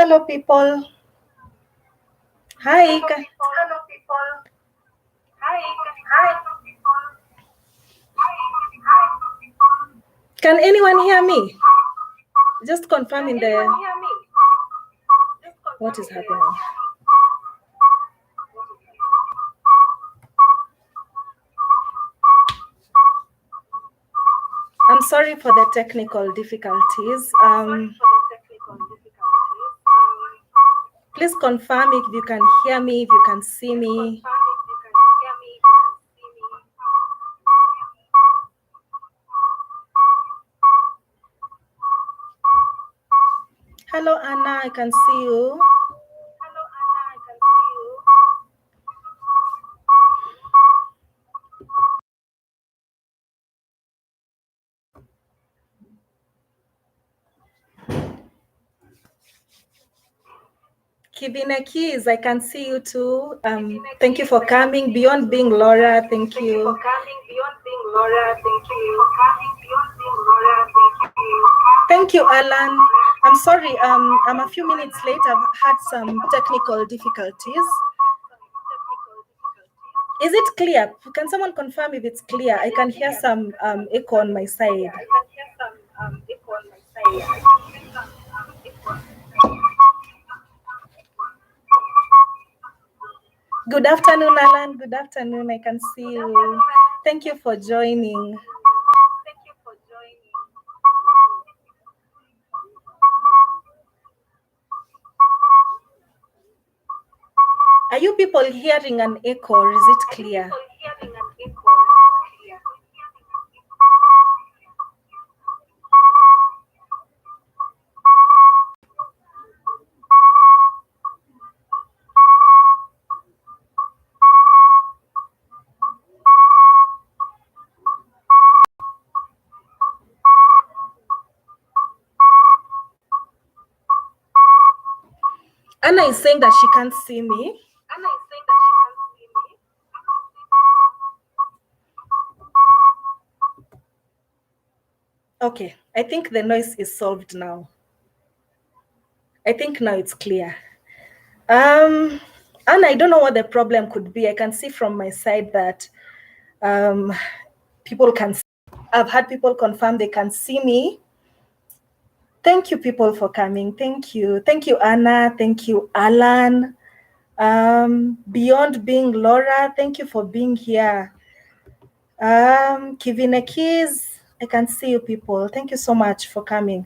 Hello, people. Hi. Hello, people. Hi. Can anyone hear me? Just confirming what is happening. I'm sorry for the technical difficulties. Please confirm if you can hear me, if you can see me. Hello, Anna, I can see you. Kivine Keys, I can see you too. Thank you for coming. Beyond Being Laura, thank you. Thank you, Alan. I'm sorry, I'm a few minutes late. I've had some technical difficulties. Is it clear? Can someone confirm if it's clear? I can hear some echo on my side. Good afternoon, Alan. Good afternoon. I can see you. Thank you for joining. Are you people hearing an echo or is it clear? Anna is saying that she can't see me. Okay, I think the noise is solved now. I think now it's clear. Anna, I don't know what the problem could be. I can see from my side that people can see. I've had people confirm they can see me. Thank you, people, for coming. Thank you. Thank you, Anna. Thank you, Alan. Beyond Being Laura, thank you for being here. Kivine Keys, I can see you people. Thank you so much for coming.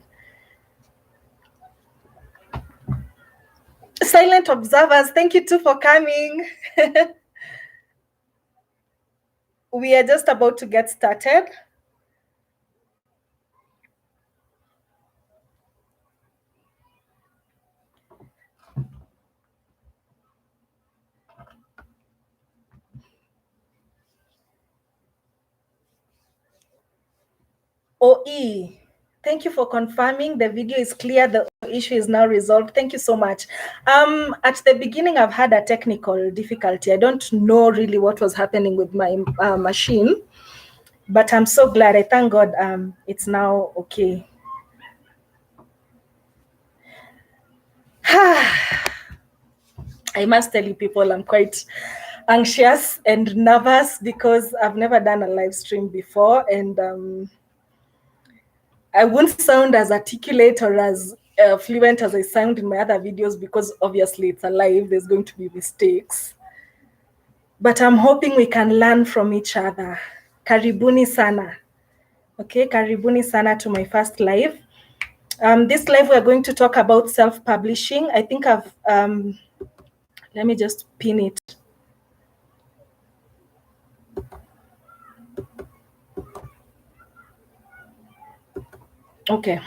Silent observers, thank you too for coming. We are just about to get started. OE, thank you for confirming. The video is clear. The issue is now resolved. Thank you so much. At the beginning, I've had a technical difficulty. I don't know really what was happening with my machine, but I'm so glad. I thank God it's now okay. I must tell you people, I'm quite anxious and nervous because I've never done a live stream before, and I won't sound as articulate or as fluent as I sound in my other videos because obviously it's a live, there's going to be mistakes. But I'm hoping we can learn from each other. Karibuni sana. Okay, karibuni sana to my first live. This live we're going to talk about self-publishing. I think I've, let me just pin it. Okay.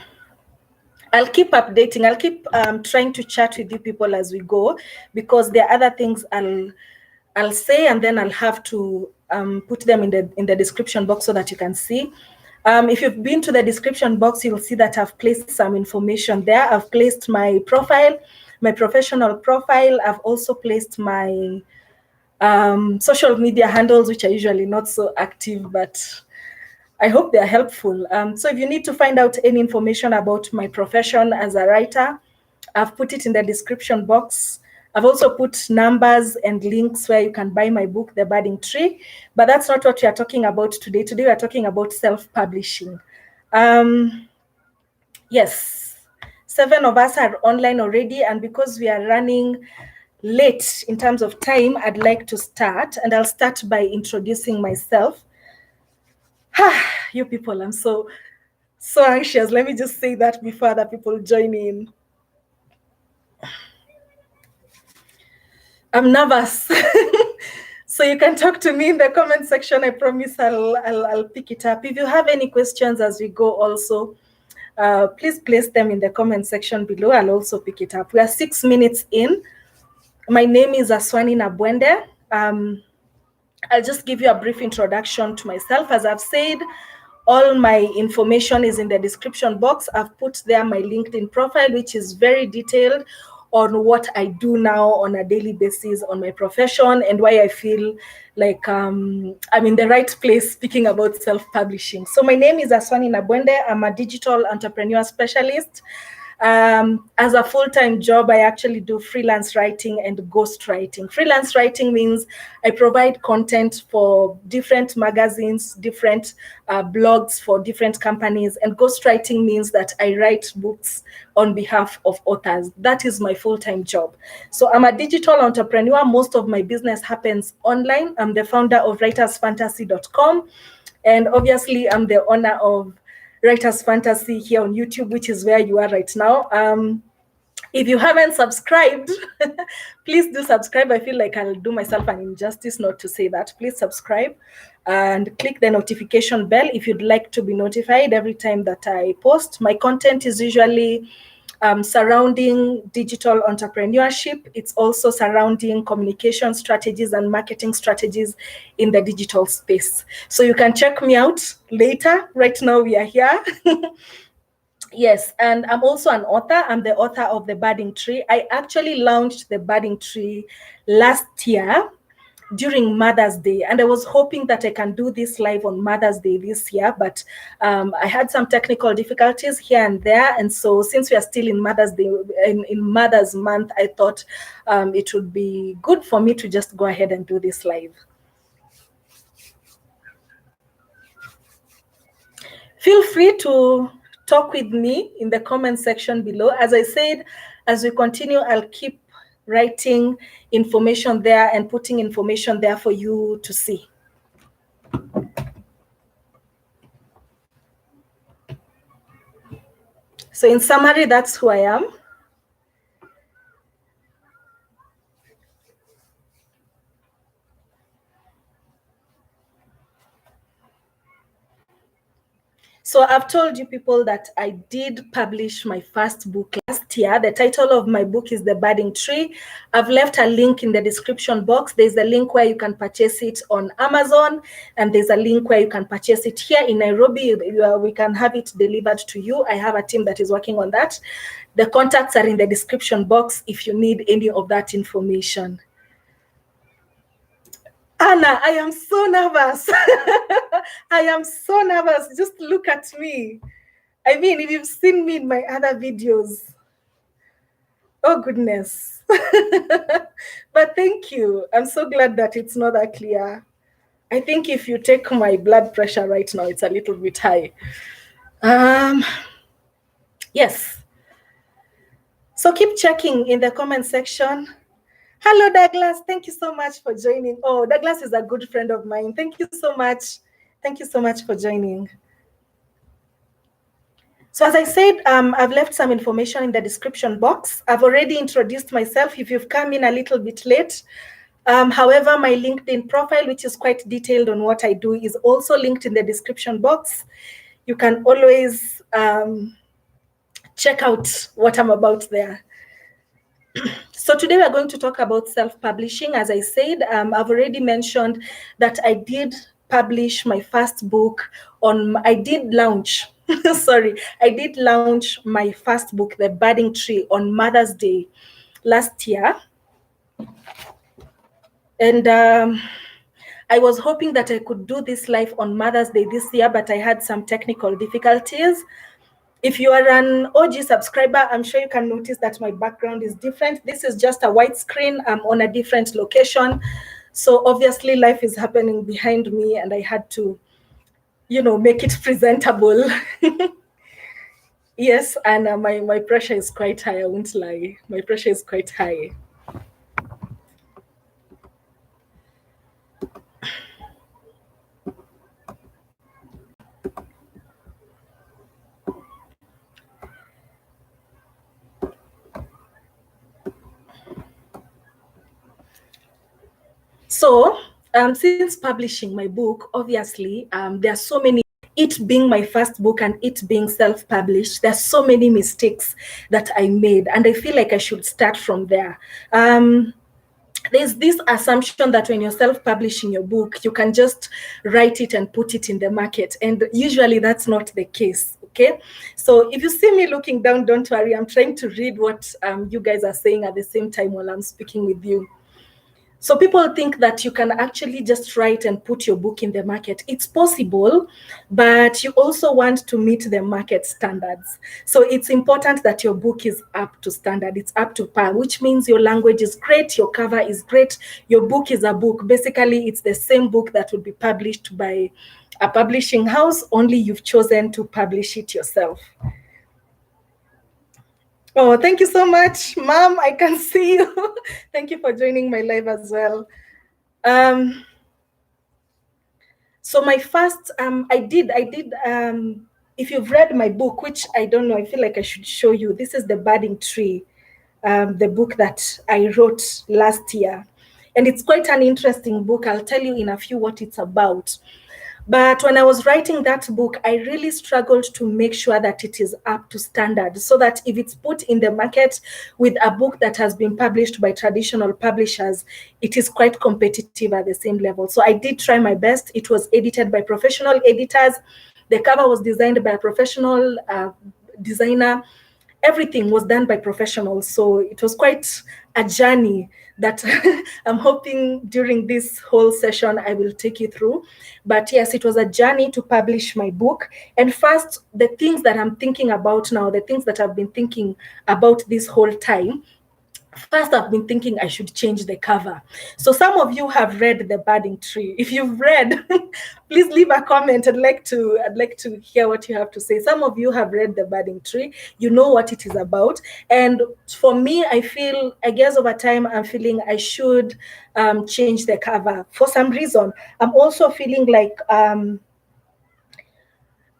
I'll keep updating. I'll keep trying to chat with you people as we go because there are other things I'll say and then I'll have to put them in the description box so that you can see. If you've been to the description box, you'll see that I've placed some information there. I've placed my profile, my professional profile. I've also placed my social media handles, which are usually not so active, but I hope they're helpful. So if you need to find out any information about my profession as a writer, I've put it in the description box. I've also put numbers and links where you can buy my book, The Budding Tree. But that's not what we are talking about today. Today we are talking about self-publishing. Yes, 7 of us are online already, and because we are running late in terms of time, I'd like to start, and I'll start by introducing myself. You people, I'm so anxious. Let me just say that before other people join in. I'm nervous. So you can talk to me in the comment section. I promise I'll pick it up. If you have any questions as we go also, please place them in the comment section below. I'll also pick it up. We are 6 minutes in. My name is Aswani Nabwende. I'll just give you a brief introduction to myself. As I've said, all my information is in the description box. I've put there my LinkedIn profile, which is very detailed on what I do now on a daily basis on my profession and why I feel like I'm in the right place speaking about self-publishing. So my name is Aswani Nabwende. I'm a digital entrepreneur specialist. As a full-time job, I actually do freelance writing and ghost writing. Freelance writing means I provide content for different magazines, different blogs for different companies, and ghost writing means that I write books on behalf of authors. That is my full-time job. So I'm a digital entrepreneur. Most of my business happens online. I'm the founder of writersfantasy.com, and obviously I'm the owner of Writers Fantasy here on YouTube, which is where you are right now. If you haven't subscribed, please do subscribe. I feel like I'll do myself an injustice not to say that. Please subscribe and click the notification bell if you'd like to be notified every time that I post. My content is usually surrounding digital entrepreneurship. It's also surrounding communication strategies and marketing strategies in the digital space. So you can check me out later. Right now we are here. Yes, and I'm also an author. I'm the author of The Budding Tree. I actually launched The Budding Tree last year during Mother's Day, and I was hoping that I can do this live on Mother's Day this year, but I had some technical difficulties here and there, and so since we are still in Mother's Day, in Mother's Month, I thought it would be good for me to just go ahead and do this live. Feel free to talk with me in the comment section below. As I said, as we continue, I'll keep writing information there and putting information there for you to see. So in summary, that's who I am. So I've told you people that I did publish my first book last year. The title of my book is The Budding Tree. I've left a link in the description box. There's a link where you can purchase it on Amazon, and there's a link where you can purchase it here in Nairobi. We can have it delivered to you. I have a team that is working on that. The contacts are in the description box if you need any of that information. Anna, I am so nervous. I am so nervous. Just look at me. I mean, if you've seen me in my other videos, oh goodness. But thank you. I'm so glad that it's not that clear. I think if you take my blood pressure right now, it's a little bit high. Yes. So keep checking in the comment section. Hello, Douglas. Thank you so much for joining. Oh, Douglas is a good friend of mine. Thank you so much. Thank you so much for joining. So as I said, I've left some information in the description box. I've already introduced myself if you've come in a little bit late. However, my LinkedIn profile, which is quite detailed on what I do, is also linked in the description box. You can always check out what I'm about there. So today we're going to talk about self-publishing. As I said, I've already mentioned that I did publish my first book I did launch my first book, The Budding Tree, on Mother's Day last year. And I was hoping that I could do this live on Mother's Day this year, but I had some technical difficulties. If you are an OG subscriber, I'm sure you can notice that my background is different. This is just a white screen. I'm on a different location. So obviously life is happening behind me and I had to, make it presentable. Yes, and my pressure is quite high, I won't lie. My pressure is quite high. So, since publishing my book, obviously, there are so many, it being my first book and it being self-published, there's so many mistakes that I made, and I feel like I should start from there. There's this assumption that when you're self-publishing your book, you can just write it and put it in the market. And usually that's not the case, okay? So if you see me looking down, don't worry, I'm trying to read what you guys are saying at the same time while I'm speaking with you. So people think that you can actually just write and put your book in the market. It's possible, but you also want to meet the market standards. So it's important that your book is up to standard. It's up to par, which means your language is great, your cover is great, your book is a book. Basically, it's the same book that will be published by a publishing house, only you've chosen to publish it yourself. Oh, thank you so much, Mom. I can see you. Thank you for joining my live as well. So my first, if you've read my book, which I don't know, I feel like I should show you. This is The Budding Tree, the book that I wrote last year. And it's quite an interesting book. I'll tell you in a few what it's about. But when I was writing that book, I really struggled to make sure that it is up to standard, so that if it's put in the market with a book that has been published by traditional publishers, it is quite competitive at the same level. So I did try my best. It was edited by professional editors. The cover was designed by a professional designer. Everything was done by professionals. So it was quite a journey that I'm hoping during this whole session I will take you through. But yes, it was a journey to publish my book. And first, the things that I'm thinking about now, the things that I've been thinking about this whole time, first, I've been thinking I should change the cover. So some of you have read The Budding Tree. If you've read, please leave a comment. I'd like to hear what you have to say. Some of you have read The Budding Tree. You know what it is about. And for me, I guess over time, I'm feeling I should change the cover for some reason. I'm also feeling like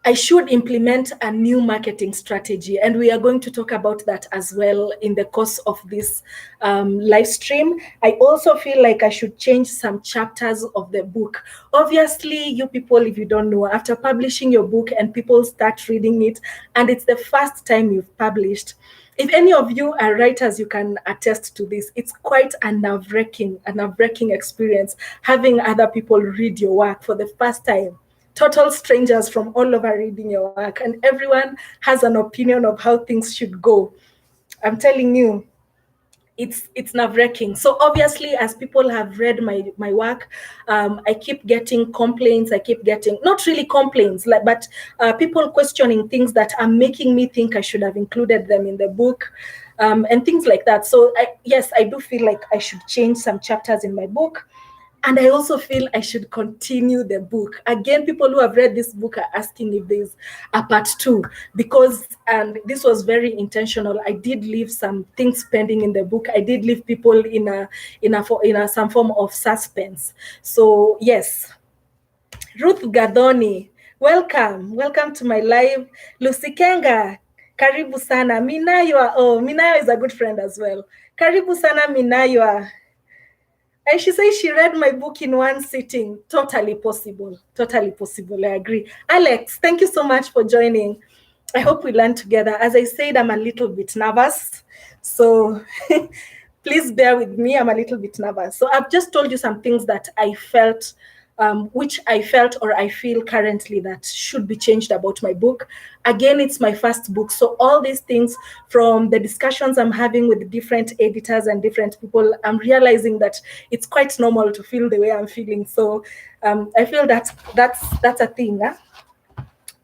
I should implement a new marketing strategy. And we are going to talk about that as well in the course of this live stream. I also feel like I should change some chapters of the book. Obviously, you people, if you don't know, after publishing your book and people start reading it, and it's the first time you've published, if any of you are writers, you can attest to this. It's quite a nerve-wracking experience having other people read your work for the first time. Total strangers from all over reading your work, and everyone has an opinion of how things should go. I'm telling you, it's nerve-wracking. So obviously, as people have read my work, I keep getting complaints. I keep getting, not really complaints, but people questioning things that are making me think I should have included them in the book, and things like that. So yes, I do feel like I should change some chapters in my book. And I also feel I should continue the book. Again, people who have read this book are asking if there's a part 2, because, and this was very intentional, I did leave some things pending in the book. I did leave people in some form of suspense. So yes, Ruth Gadoni, welcome to my live. Lucy Kenga, karibu sana. Minayo is a good friend as well. Karibu sana Minayo. And she says she read my book in one sitting. Totally possible. I agree. Alex, thank you so much for joining. I hope we learn together. As I said, I'm a little bit nervous. So please bear with me. I'm a little bit nervous. So I've just told you some things that I felt, which I felt or I feel currently that should be changed about my book. Again, it's my first book. So all these things, from the discussions I'm having with different editors and different people, I'm realizing that it's quite normal to feel the way I'm feeling. So I feel that's a thing. Huh?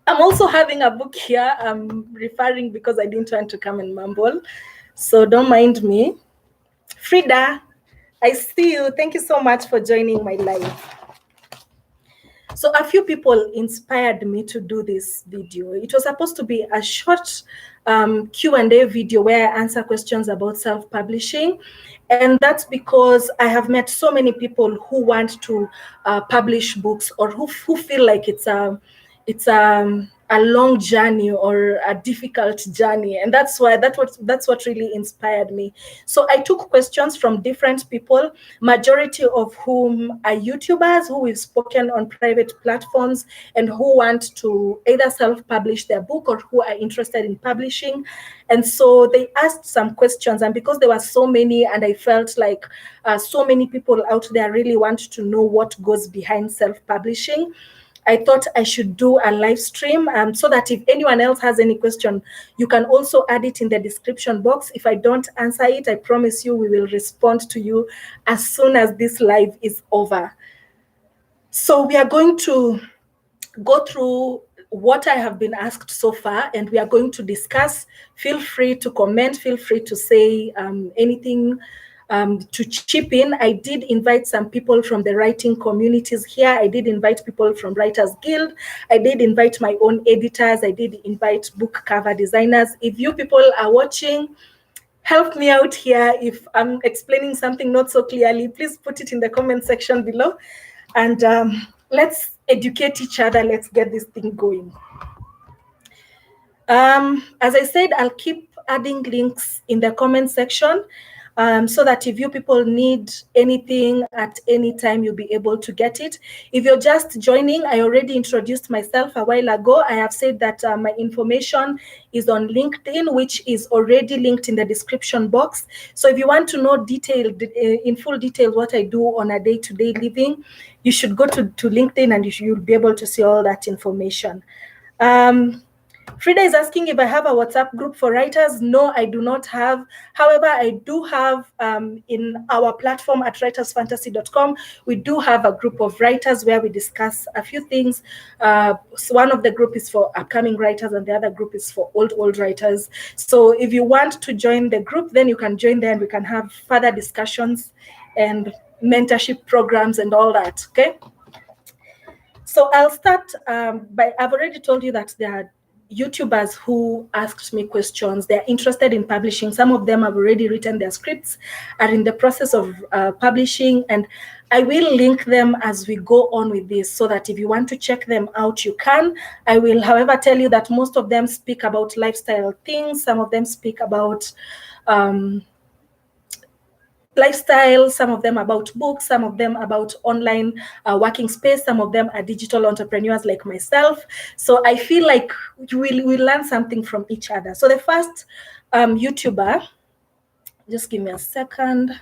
I'm also having a book here. I'm referring because I didn't want to come and mumble. So don't mind me. Frida, I see you. Thank you so much for joining my live. So a few people inspired me to do this video. It was supposed to be a short Q&A video where I answer questions about self-publishing. And that's because I have met so many people who want to publish books, or who feel like it's a long journey or a difficult journey, and that's what really inspired me. So I took questions from different people, majority of whom are YouTubers who we've spoken on private platforms and who want to either self-publish their book or who are interested in publishing. And so they asked some questions, and because there were so many, and I felt like so many people out there really want to know what goes behind self-publishing, I thought I should do a live stream so that if anyone else has any question, you can also add it in the description box. If I don't answer it, I promise you we will respond to you as soon as this live is over. So we are going to go through what I have been asked so far, and we are going to discuss. Feel free to comment, feel free to say anything, to chip in. I did invite some people from the writing communities here. I did invite people from Writers Guild. I did invite my own editors. I did invite book cover designers. If you people are watching, help me out here. If I'm explaining something not so clearly, please put it in the comment section below. And let's educate each other. Let's get this thing going. As I said, I'll keep adding links in the comment section so that if you people need anything at any time, you'll be able to get it. If you're just joining, I already introduced myself a while ago. I have said that my information is on LinkedIn, which is already linked in the description box. So if you want to know in full detail what I do on a day-to-day living, you should go to LinkedIn, and you'll be able to see all that information. Frida is asking if I have a WhatsApp group for writers. No, I do not have. However, I do have in our platform at writersfantasy.com, we do have a group of writers where we discuss a few things. So one of the group is for upcoming writers, and the other group is for old writers. So if you want to join the group, then you can join there, and we can have further discussions and mentorship programs and all that, okay? So I'll start by, I've already told you that there are YouTubers who asked me questions. They're interested in publishing. Some of them have already written their scripts, are in the process of publishing, and I will link them as we go on with this, so that if you want to check them out, you can. I will, however, tell you that most of them speak about lifestyle things. Some of them speak about lifestyle, some of them about books, some of them about online working space, some of them are digital entrepreneurs like myself. So I feel like we'll learn something from each other. So the first YouTuber, just give me a second.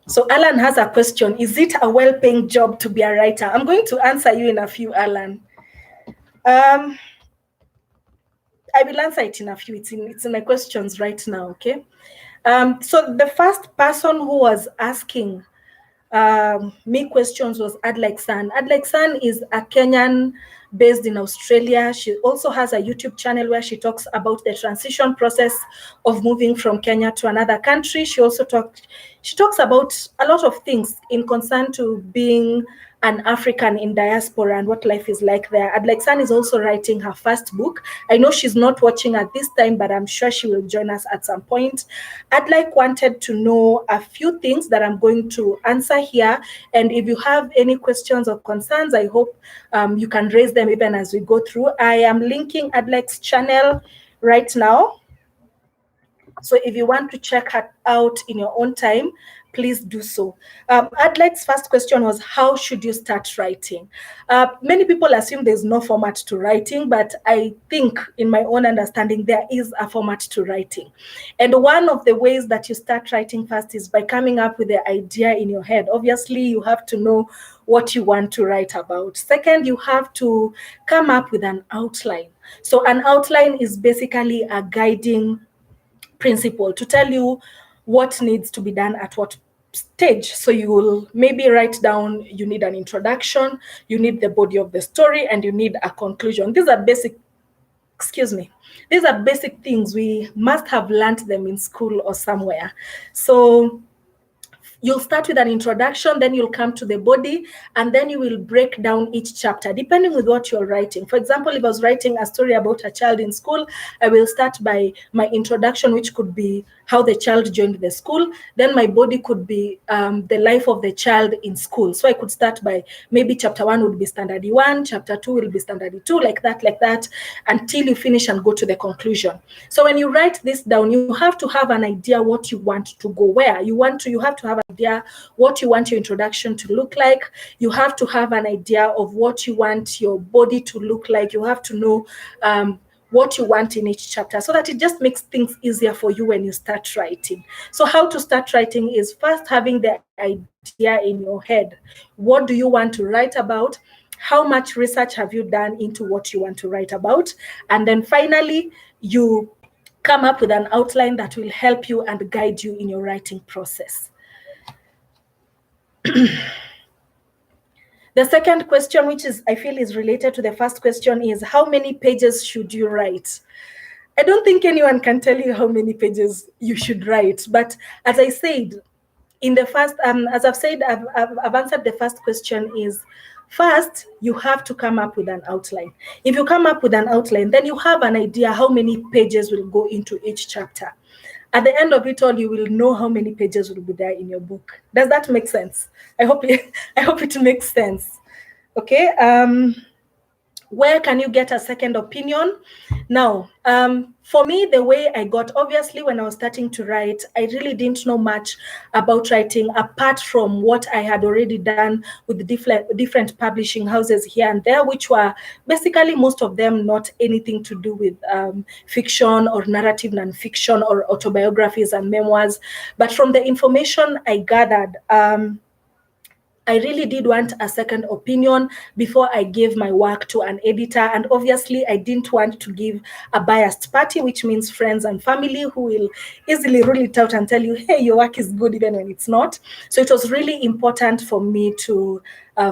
So Alan has a question. Is it a well-paying job to be a writer? I'm going to answer you in a few, Alan. I will answer it in a few. It's in my questions right now, okay? So the first person who was asking me questions was Adlike San. Adlike San is a Kenyan based in Australia. She also has a YouTube channel where she talks about the transition process of moving from Kenya to another country. She also talks about a lot of things in concern to being an African in diaspora and what life is like there. Adlike San is also writing her first book. I know she's not watching at this time, but I'm sure she will join us at some point. Adlike wanted to know a few things that I'm going to answer here. And if you have any questions or concerns, I hope you can raise them even as we go through. I am linking Adlike's channel right now. So if you want to check her out in your own time, please do so. Adlike's first question was, how should you start writing? Many people assume there's no format to writing, but I think in my own understanding, there is a format to writing. And one of the ways that you start writing first is by coming up with the idea in your head. Obviously, you have to know what you want to write about. Second, you have to come up with an outline. So an outline is basically a guiding principle to tell you what needs to be done at what stage. So you will maybe write down, you need an introduction, you need the body of the story, and you need a conclusion. These are basic, these are basic things. We must have learned them in school or somewhere. So you'll start with an introduction, then you'll come to the body, and then you will break down each chapter depending with what you're writing. For example, if I was writing a story about a child in school, I will start by my introduction, which could be how the child joined the school. Then my body could be the life of the child in school. So I could start by maybe chapter 1 would be standard 1, chapter 2 will be standard 2, like that, until you finish and go to the conclusion. So when you write this down, you have to have an idea what you want to go where. You have to have an idea what you want your introduction to look like. You have to have an idea of what you want your body to look like. You have to know what you want in each chapter, so that it just makes things easier for you when you start writing. So how to start writing is first having the idea in your head. What do you want to write about? How much research have you done into what you want to write about? And then finally, you come up with an outline that will help you and guide you in your writing process. The second question, which I feel is related to the first question, is how many pages should you write? I don't think anyone can tell you how many pages you should write. But as I said, in the first, as I've said, I've answered the first question is, first, you have to come up with an outline. If you come up with an outline, then you have an idea how many pages will go into each chapter. At the end of it all, you will know how many pages will be there in your book. Does that make sense? I hope it makes sense. Okay. Where can you get a second opinion? Now, for me, the way I got, obviously, when I was starting to write, I really didn't know much about writing apart from what I had already done with different publishing houses here and there, which were basically most of them not anything to do with fiction or narrative nonfiction or autobiographies and memoirs. But from the information I gathered, I really did want a second opinion before I gave my work to an editor. And obviously, I didn't want to give a biased party, which means friends and family who will easily rule it out and tell you, hey, your work is good even when it's not. So it was really important for me to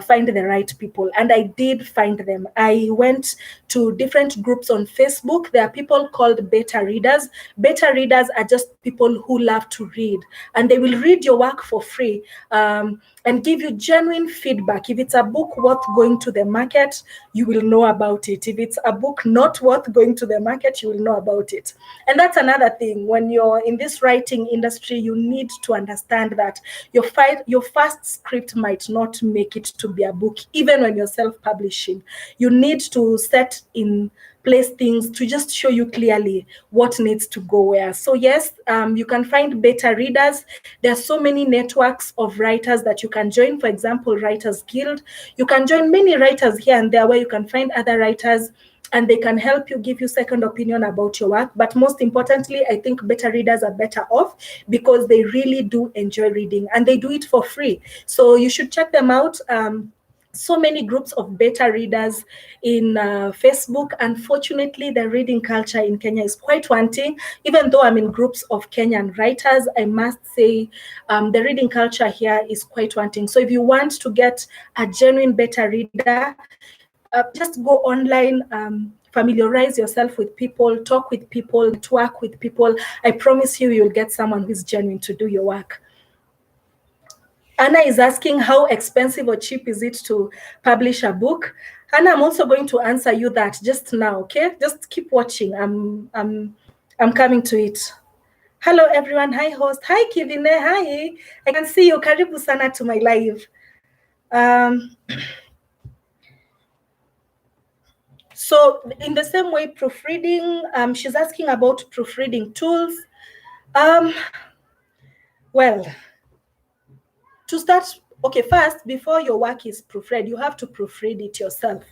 find the right people. And I did find them. I went to different groups on Facebook. There are people called beta readers. Beta readers are just people who love to read, and they will read your work for free and give you genuine feedback. If it's a book worth going to the market, you will know about it. If it's a book not worth going to the market, you will know about it. And that's another thing. When you're in this writing industry, you need to understand that your first script might not make it to be a book, even when you're self-publishing. You need to set in place things to just show you clearly what needs to go where. So yes, you can find beta readers. There are so many networks of writers that you can join. For example, Writers Guild. You can join many writers here and there where you can find other writers, and they can help you, give you second opinion about your work. But most importantly, I think beta readers are better off because they really do enjoy reading, and they do it for free. So you should check them out. So many groups of beta readers in Facebook. Unfortunately, the reading culture in Kenya is quite wanting. Even though I'm in groups of Kenyan writers, I must say the reading culture here is quite wanting. So if you want to get a genuine beta reader, just go online, familiarize yourself with people, talk with people, network with people. I promise you, you'll get someone who's genuine to do your work. Anna is asking how expensive or cheap is it to publish a book. Anna, I'm also going to answer you that just now, okay? Just keep watching. I'm coming to it. Hello, everyone. Hi, host. Hi, Kivine. Hi. I can see you. Karibu sana to my live. So in the same way, proofreading, she's asking about proofreading tools. Well, to start, okay, first, before your work is proofread, you have to proofread it yourself.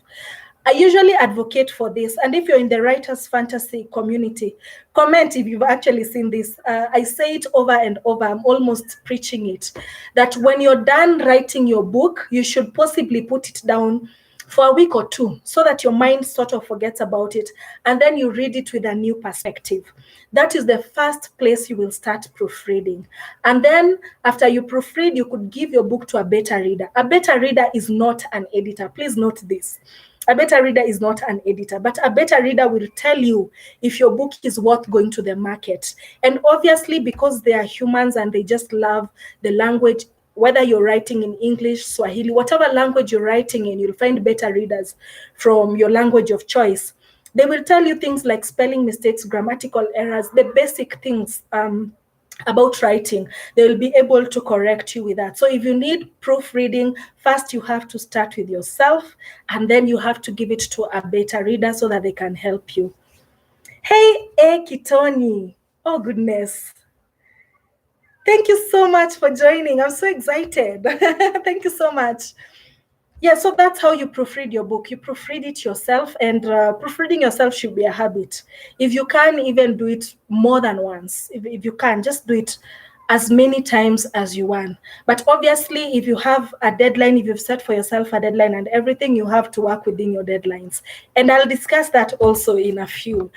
I usually advocate for this, and if you're in the writers fantasy community, comment if you've actually seen this. I say it over and over, I'm almost preaching it, that when you're done writing your book, you should possibly put it down for a week or two so that your mind sort of forgets about it, and then you read it with a new perspective. That is the first place you will start proofreading. And then after you proofread, you could give your book to a beta reader. A beta reader is not an editor. Please note this. A beta reader is not an editor, but a beta reader will tell you if your book is worth going to the market. And obviously, because they are humans and they just love the language, whether you're writing in English, Swahili, whatever language you're writing in, you'll find beta readers from your language of choice. They will tell you things like spelling mistakes, grammatical errors, the basic things about writing. They will be able to correct you with that. So if you need proofreading, first you have to start with yourself, and then you have to give it to a beta reader so that they can help you. Hey, Kitoni. Oh, goodness. Thank you so much for joining. I'm so excited. Thank you so much. Yeah, so that's how you proofread your book. You proofread it yourself, and proofreading yourself should be a habit. If you can even do it more than once, if you can, just do it as many times as you want. But obviously, if you have a deadline, if you've set for yourself a deadline and everything, you have to work within your deadlines. And I'll discuss that also in a few.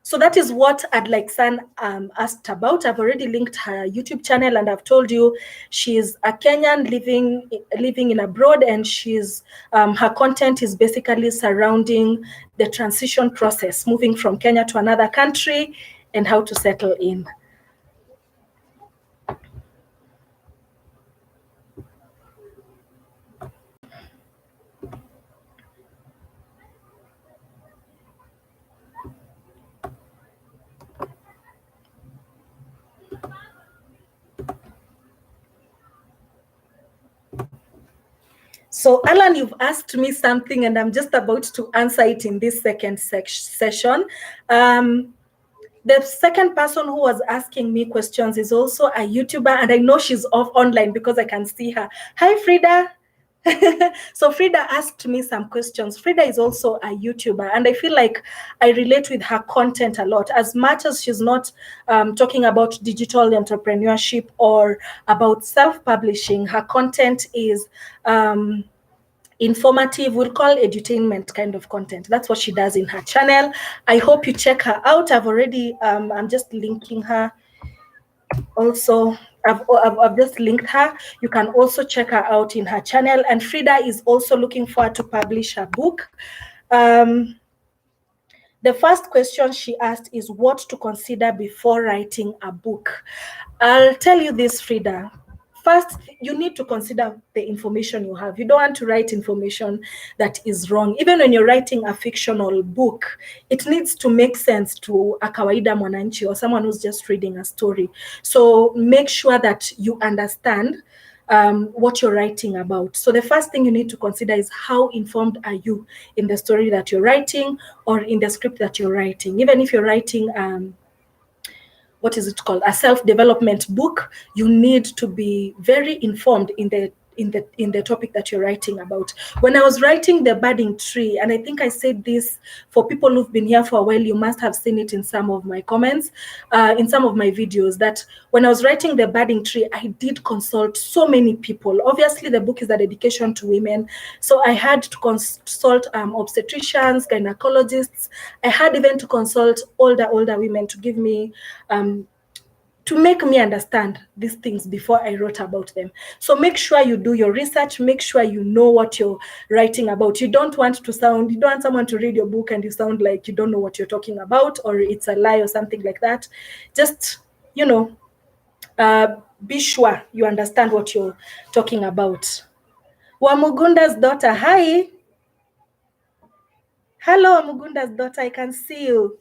So that is what Adlike San asked about. I've already linked her YouTube channel, and I've told you she's a Kenyan living in abroad, and she's her content is basically surrounding the transition process, moving from Kenya to another country, and how to settle in. So, Alan, you've asked me something, and I'm just about to answer it in this second session. The second person who was asking me questions is also a YouTuber, and I know she's off online because I can see her. Hi, Frida. So Frida asked me some questions. Frida is also a YouTuber, and I feel like I relate with her content a lot. As much as she's not talking about digital entrepreneurship or about self-publishing, her content is informative, we'll call edutainment kind of content. That's what she does in her channel. I hope you check her out. I've already, I'm just linking her also. I've just linked her. You can also check her out in her channel. And Frida is also looking forward to publish her book. The first question she asked is what to consider before writing a book. I'll tell you this, Frida. First, you need to consider the information you have. You don't want to write information that is wrong. Even when you're writing a fictional book, it needs to make sense to a kawaida mwananchi or someone who's just reading a story. So make sure that you understand what you're writing about. So the first thing you need to consider is how informed are you in the story that you're writing or in the script that you're writing. Even if you're writing what is it called, a self-development book, you need to be very informed in the topic that you're writing about. When I was writing The Budding Tree, and I think I said this for people who've been here for a while, you must have seen it in some of my comments, in some of my videos, that when I was writing The Budding Tree, I did consult so many people. Obviously, the book is a dedication to women, so I had to consult obstetricians, gynecologists. I had even to consult older women to give me to make me understand these things before I wrote about them. So make sure you do your research, make sure you know what you're writing about. You don't want someone to read your book and you sound like you don't know what you're talking about, or it's a lie or something like that. Just, be sure you understand what you're talking about. Wamugunda's daughter, hi. Hello, Wamugunda's daughter, I can see you.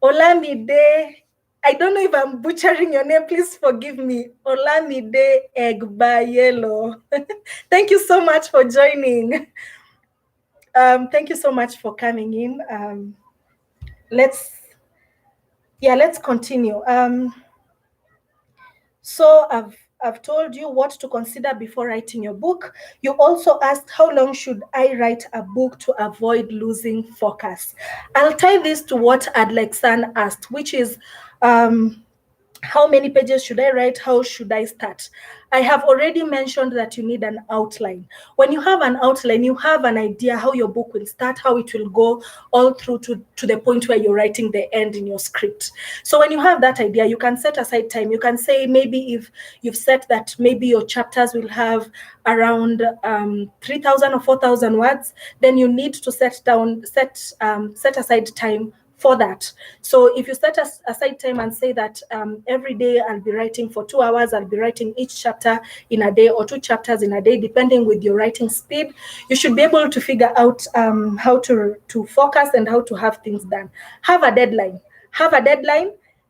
Olamide, I don't know if I'm butchering your name. Please forgive me. Olamide Egbayelo. Thank you so much for joining. Thank you so much for coming in. Let's continue. So I've told you what to consider before writing your book. You also asked how long should I write a book to avoid losing focus. I'll tie this to what Adlexan asked, which is How many pages should I write? How should I start? I have already mentioned that you need an outline. When you have an outline, you have an idea how your book will start, how it will go all through to the point where you're writing the end in your script. So when you have that idea, you can set aside time. You can say, maybe if you've set that maybe your chapters will have around 3,000 or 4,000 words, then you need to set aside time for that. So if you set aside time and say that every day I'll be writing for 2 hours, I'll be writing each chapter in a day or 2 chapters in a day, depending with your writing speed, you should be able to figure out how to focus and how to have things done. Have a deadline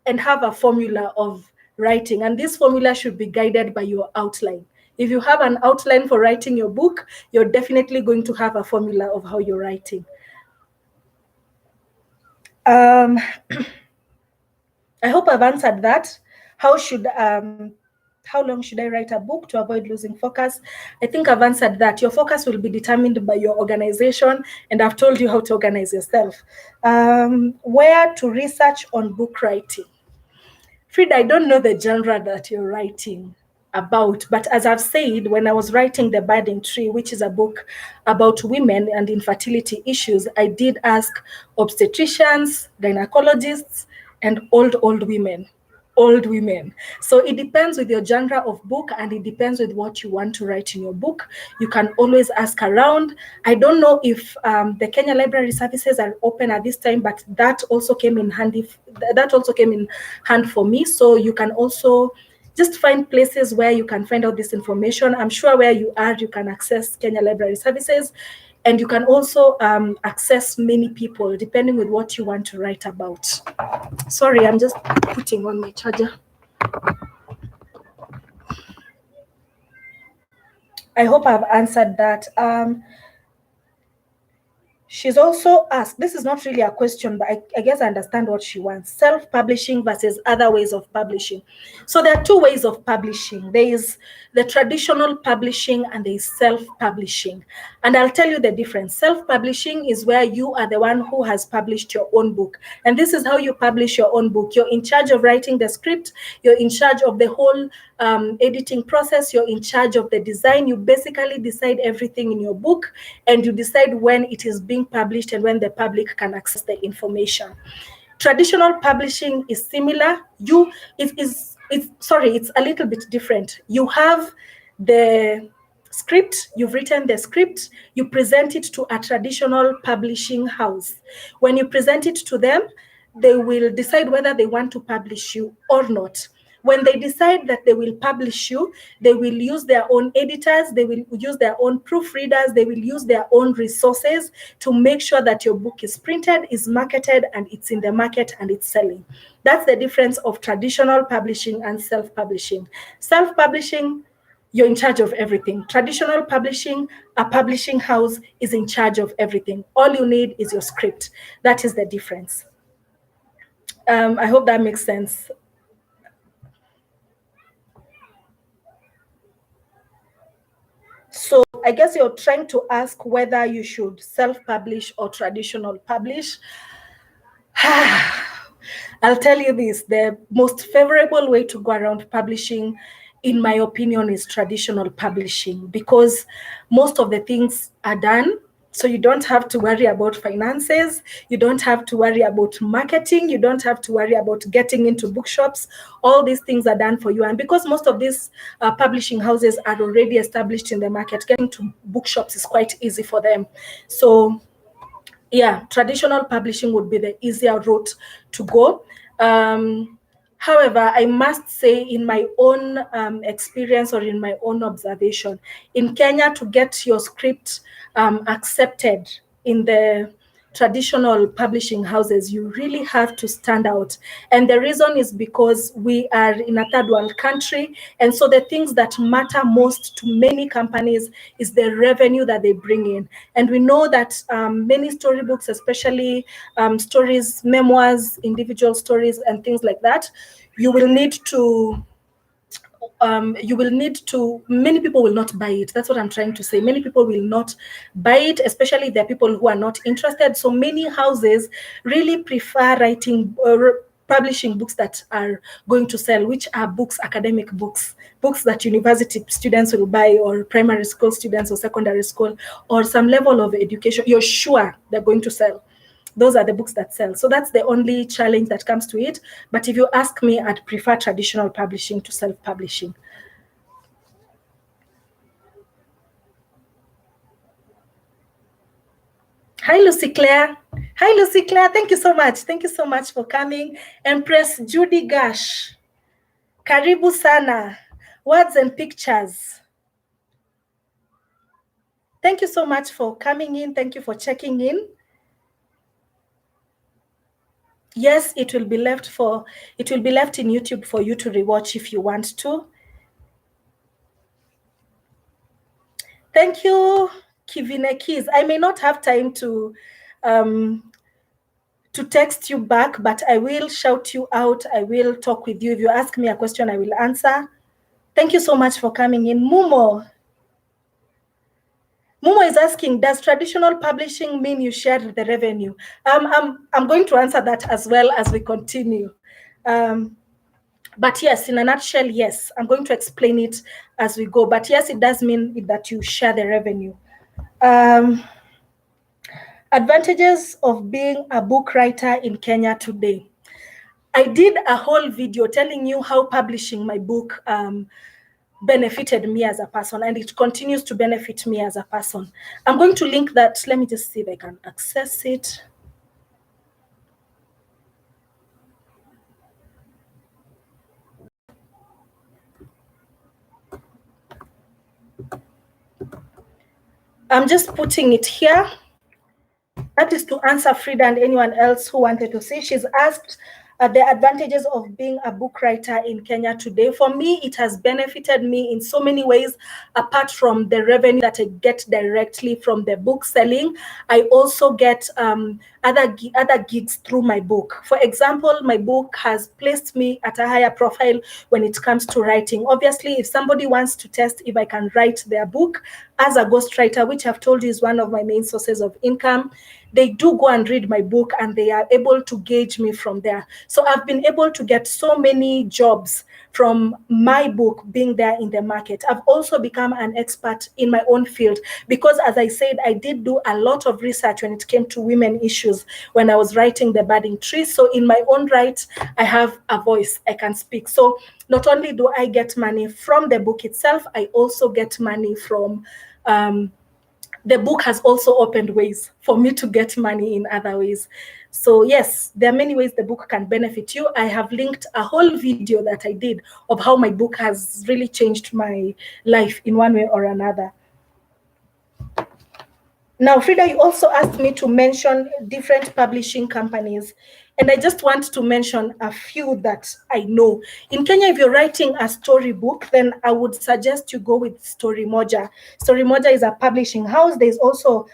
and have a formula of writing. And this formula should be guided by your outline. If you have an outline for writing your book, you're definitely going to have a formula of how you're writing. I hope I've answered that. How long should I write a book to avoid losing focus? I think I've answered that. Your focus will be determined by your organization, and I've told you how to organize yourself. Where to research on book writing? Frida, I don't know the genre that you're writing about, but as I've said, when I was writing The Budding Tree, which is a book about women and infertility issues, I did ask obstetricians, gynecologists, and old women. So it depends with your genre of book, and it depends with what you want to write in your book. You can always ask around. I don't know if the Kenya Library Services are open at this time, but that also came in handy. That also came in hand for me. So you can also just find places where you can find out this information. I'm sure where you are, you can access Kenya Library Services, and you can also access many people depending with what you want to write about. Sorry, I'm just putting on my charger. I hope I've answered that. She's also asked, this is not really a question, but I guess I understand what she wants. Self-publishing versus other ways of publishing. So there are 2 ways of publishing. There is the traditional publishing and there is self-publishing. And I'll tell you the difference. Self-publishing is where you are the one who has published your own book. And this is how you publish your own book. You're in charge of writing the script. You're in charge of the whole editing process. You're in charge of the design. You basically decide everything in your book, and you decide when it is being published and when the public can access the information. Traditional publishing is similar. It's a little bit different. You have the script, you've written the script, you present it to a traditional publishing house. When you present it to them, they will decide whether they want to publish you or not. When they decide that they will publish you, they will use their own editors, they will use their own proofreaders, they will use their own resources to make sure that your book is printed, is marketed, and it's in the market and it's selling. That's the difference of traditional publishing and self-publishing. Self-publishing, you're in charge of everything. Traditional publishing, a publishing house is in charge of everything. All you need is your script. That is the difference. I hope that makes sense. So I guess you're trying to ask whether you should self-publish or traditional publish. I'll tell you this, the most favorable way to go around publishing, in my opinion, is traditional publishing, because most of the things are done. So you don't have to worry about finances. You don't have to worry about marketing. You don't have to worry about getting into bookshops. All these things are done for you. And because most of these publishing houses are already established in the market, getting to bookshops is quite easy for them. So yeah, traditional publishing would be the easier route to go. However, I must say, in my own experience or in my own observation, in Kenya, to get your script accepted in the traditional publishing houses, you really have to stand out. And the reason is because we are in a third world country. And so the things that matter most to many companies is the revenue that they bring in. And we know that many storybooks, especially stories, memoirs, individual stories, and things like that, you will need to many people will not buy it. That's what I'm trying to say. Many people will not buy it, especially if there are people who are not interested. So many houses really prefer publishing books that are going to sell, which are books, academic books, books that university students will buy, or primary school students or secondary school, or some level of education, you're sure they're going to sell. Those are the books that sell. So that's the only challenge that comes to it. But if you ask me, I'd prefer traditional publishing to self-publishing. Hi, Lucy Claire. Hi, Lucy Claire. Thank you so much. Thank you so much for coming. Empress Judy Gash. Karibu sana. Words and pictures. Thank you so much for coming in. Thank you for checking in. Yes, it will be left in YouTube for you to rewatch if you want to. Thank you, Kivine Keys. I may not have time to text you back, but I will shout you out. I will talk with you. If you ask me a question, I will answer. Thank you so much for coming in. Mumo is asking, does traditional publishing mean you share the revenue? I'm going to answer that as well as we continue. But yes, in a nutshell, yes, I'm going to explain it as we go. But yes, it does mean that you share the revenue. Advantages of being a book writer in Kenya today. I did a whole video telling you how publishing my book benefited me as a person, and it continues to benefit me as a person. I'm going to link that. Let me just see if I can access it. I'm just putting it here. That is to answer Frida and anyone else who wanted to see. She's asked the advantages of being a book writer in Kenya today. For me, it has benefited me in so many ways. Apart from the revenue that I get directly from the book selling, I also get other gigs through my book. For example, my book has placed me at a higher profile when it comes to writing. Obviously, if somebody wants to test if I can write their book as a ghostwriter, which I've told you is one of my main sources of income, they do go and read my book and they are able to gauge me from there. So I've been able to get so many jobs from my book being there in the market. I've also become an expert in my own field because, as I said, I did do a lot of research when it came to women issues when I was writing The Budding Tree. So in my own right, I have a voice, I can speak. So not only do I get money from the book itself, I also get money from the book has also opened ways for me to get money in other ways. So yes, there are many ways the book can benefit you. I have linked a whole video that I did of how my book has really changed my life in one way or another. Now, Frida, you also asked me to mention different publishing companies, and I just want to mention a few that I know. In Kenya, if you're writing a storybook, then I would suggest you go with Storymoja. Storymoja is a publishing house. There's also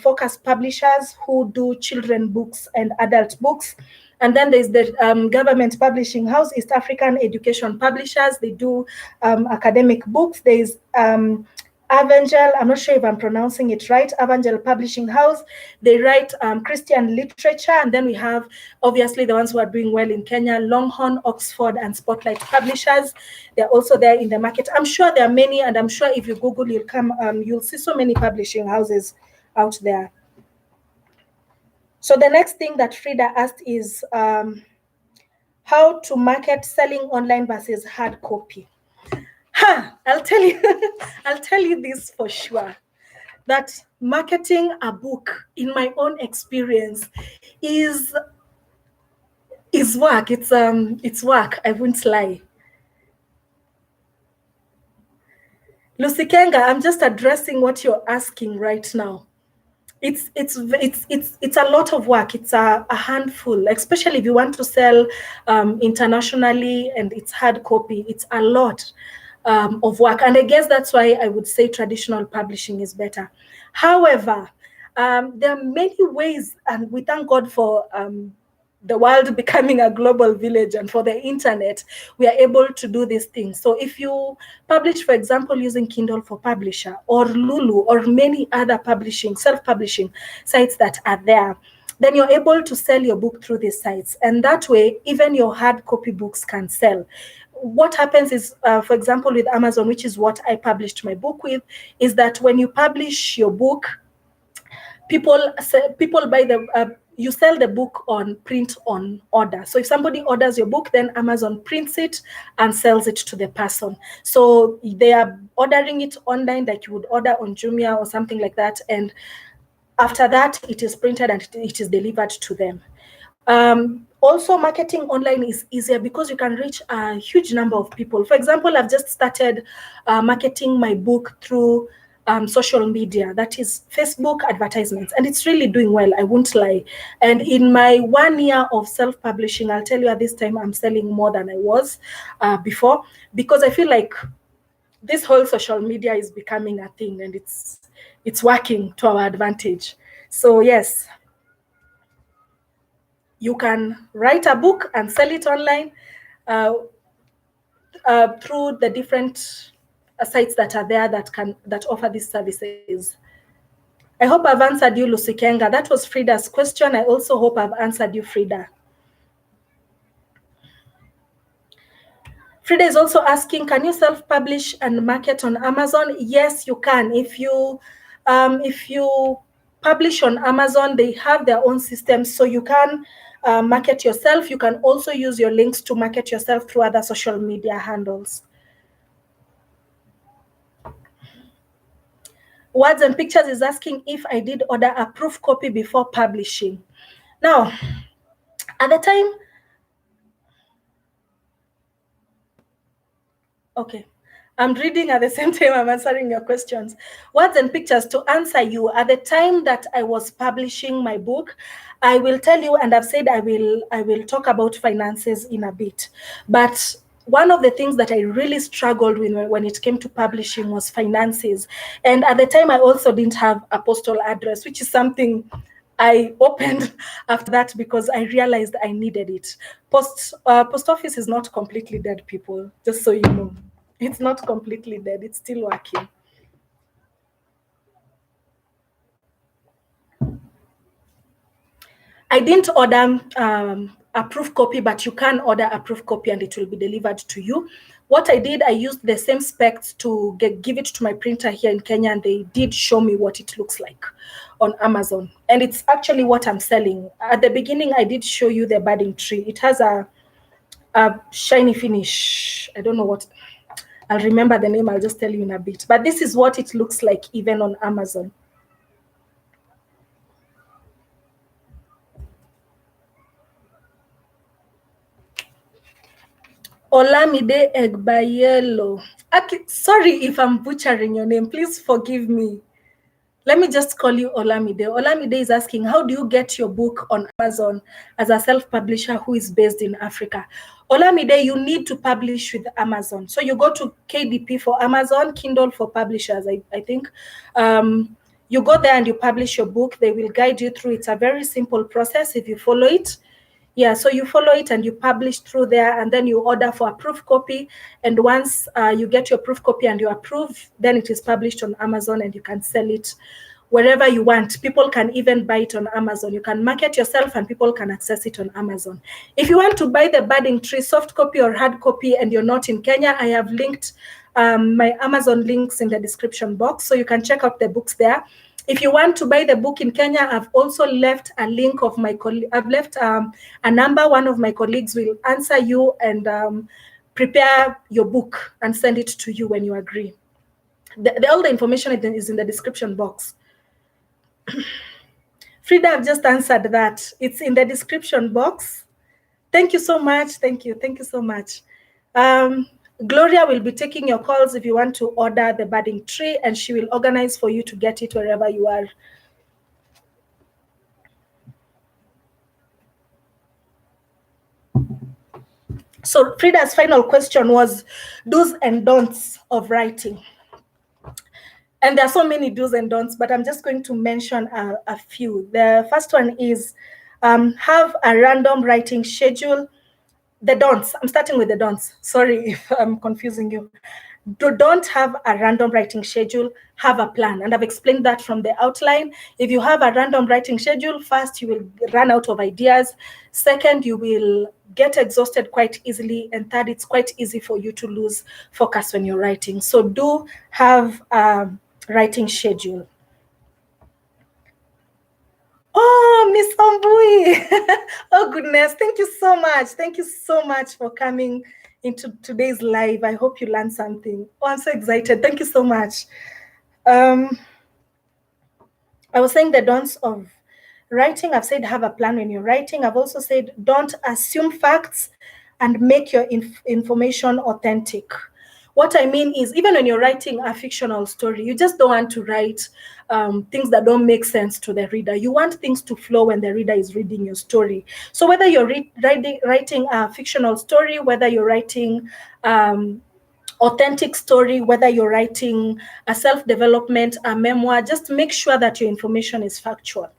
Focus Publishers who do children books and adult books. And then there's the government publishing house, East African Education Publishers. They do academic books. There's Evangel, I'm not sure if I'm pronouncing it right, Evangel Publishing House. They write Christian literature. And then we have, obviously, the ones who are doing well in Kenya, Longhorn, Oxford, and Spotlight Publishers. They're also there in the market. I'm sure there are many, and I'm sure if you Google, you'll see so many publishing houses out there. So the next thing that Frida asked is how to market selling online versus hard copy. I'll tell you this for sure, that marketing a book, in my own experience, is work. It's work. I won't lie. Lucy Kenga, I'm just addressing what you're asking right now. It's a lot of work. It's a handful, especially if you want to sell internationally and it's hard copy. It's a lot of work, and I guess that's why I would say traditional publishing is better. However, there are many ways, and we thank God for the world becoming a global village, and for the internet, we are able to do these things. So if you publish, for example, using Kindle for Publisher or Lulu or many other publishing, self-publishing sites that are there, then you're able to sell your book through these sites. And that way, even your hard copy books can sell. What happens is, for example, with Amazon, which is what I published my book with, is that when you publish your book, people buy you sell the book on print on order. So if somebody orders your book, then Amazon prints it and sells it to the person. So they are ordering it online like you would order on Jumia or something like that. And after that, it is printed and it is delivered to them. Also, marketing online is easier because you can reach a huge number of people. For example, I've just started marketing my book through social media, that is Facebook advertisements, and it's really doing well, I won't lie. And in my 1 year of self-publishing, I'll tell you at this time I'm selling more than I was before, because I feel like this whole social media is becoming a thing and it's working to our advantage. So yes, you can write a book and sell it online through the different sites that are there that offer these services. I hope I've answered you, Lucy Kenga. That was Frida's question. I also hope I've answered you, Frida. Frida is also asking, can you self-publish and market on Amazon? Yes, you can. If you publish on Amazon, they have their own systems, so you can market yourself. You can also use your links to market yourself through other social media handles. Words and Pictures is asking if I did order a proof copy before publishing. Now, at the time, okay, I'm reading at the same time I'm answering your questions. Words and Pictures, to answer you, at the time that I was publishing my book, I will tell you, and I've said I will talk about finances in a bit, but one of the things that I really struggled with when it came to publishing was finances. And at the time, I also didn't have a postal address, which is something I opened after that because I realized I needed it. Post office is not completely dead, people, just so you know. It's not completely dead. It's still working. I didn't order a proof copy, but you can order a proof copy and it will be delivered to you. What I did, I used the same specs to give it to my printer here in Kenya, and they did show me what it looks like on Amazon. And it's actually what I'm selling. At the beginning, I did show you the budding tree. It has a shiny finish. I don't know what. I'll remember the name. I'll just tell you in a bit. But this is what it looks like even on Amazon. Olamide Egbayelo. Sorry if I'm butchering your name. Please forgive me. Let me just call you Olamide. Olamide is asking, how do you get your book on Amazon as a self-publisher who is based in Africa? Olamide, you need to publish with Amazon. So you go to KDP for Amazon, Kindle for publishers, I think. You go there and you publish your book. They will guide you through. It's a very simple process if you follow it. Yeah, so you follow it and you publish through there, and then you order for a proof copy. And once you get your proof copy and you approve, then it is published on Amazon and you can sell it wherever you want. People can even buy it on Amazon. You can market yourself and people can access it on Amazon. If you want to buy the budding tree soft copy or hard copy and you're not in Kenya, I have linked my Amazon links in the description box, so you can check out the books there. If you want to buy the book in Kenya, I've also left a link of my I've left a number. One of my colleagues will answer you and prepare your book and send it to you when you agree. All the information is in the description box. Frida, I've just answered that. It's in the description box. Thank you so much. Thank you. Thank you so much. Gloria will be taking your calls if you want to order the budding tree, and she will organize for you to get it wherever you are. So Frida's final question was do's and don'ts of writing. And there are so many do's and don'ts, but I'm just going to mention a few. The first one is have a random writing schedule. The don'ts, I'm starting with the don'ts. Sorry if I'm confusing you. Don't have a random writing schedule, have a plan. And I've explained that from the outline. If you have a random writing schedule, first, you will run out of ideas. Second, you will get exhausted quite easily. And third, it's quite easy for you to lose focus when you're writing. So do have a writing schedule. Oh, Miss Ombui. Oh, goodness. Thank you so much. Thank you so much for coming into today's live. I hope you learned something. Oh, I'm so excited. Thank you so much. I was saying the don'ts of writing. I've said have a plan when you're writing. I've also said don't assume facts and make your information authentic. What I mean is, even when you're writing a fictional story, you just don't want to write things that don't make sense to the reader. You want things to flow when the reader is reading your story. So whether you're writing a fictional story, whether you're writing authentic story, whether you're writing a self-development, a memoir, just make sure that your information is factual.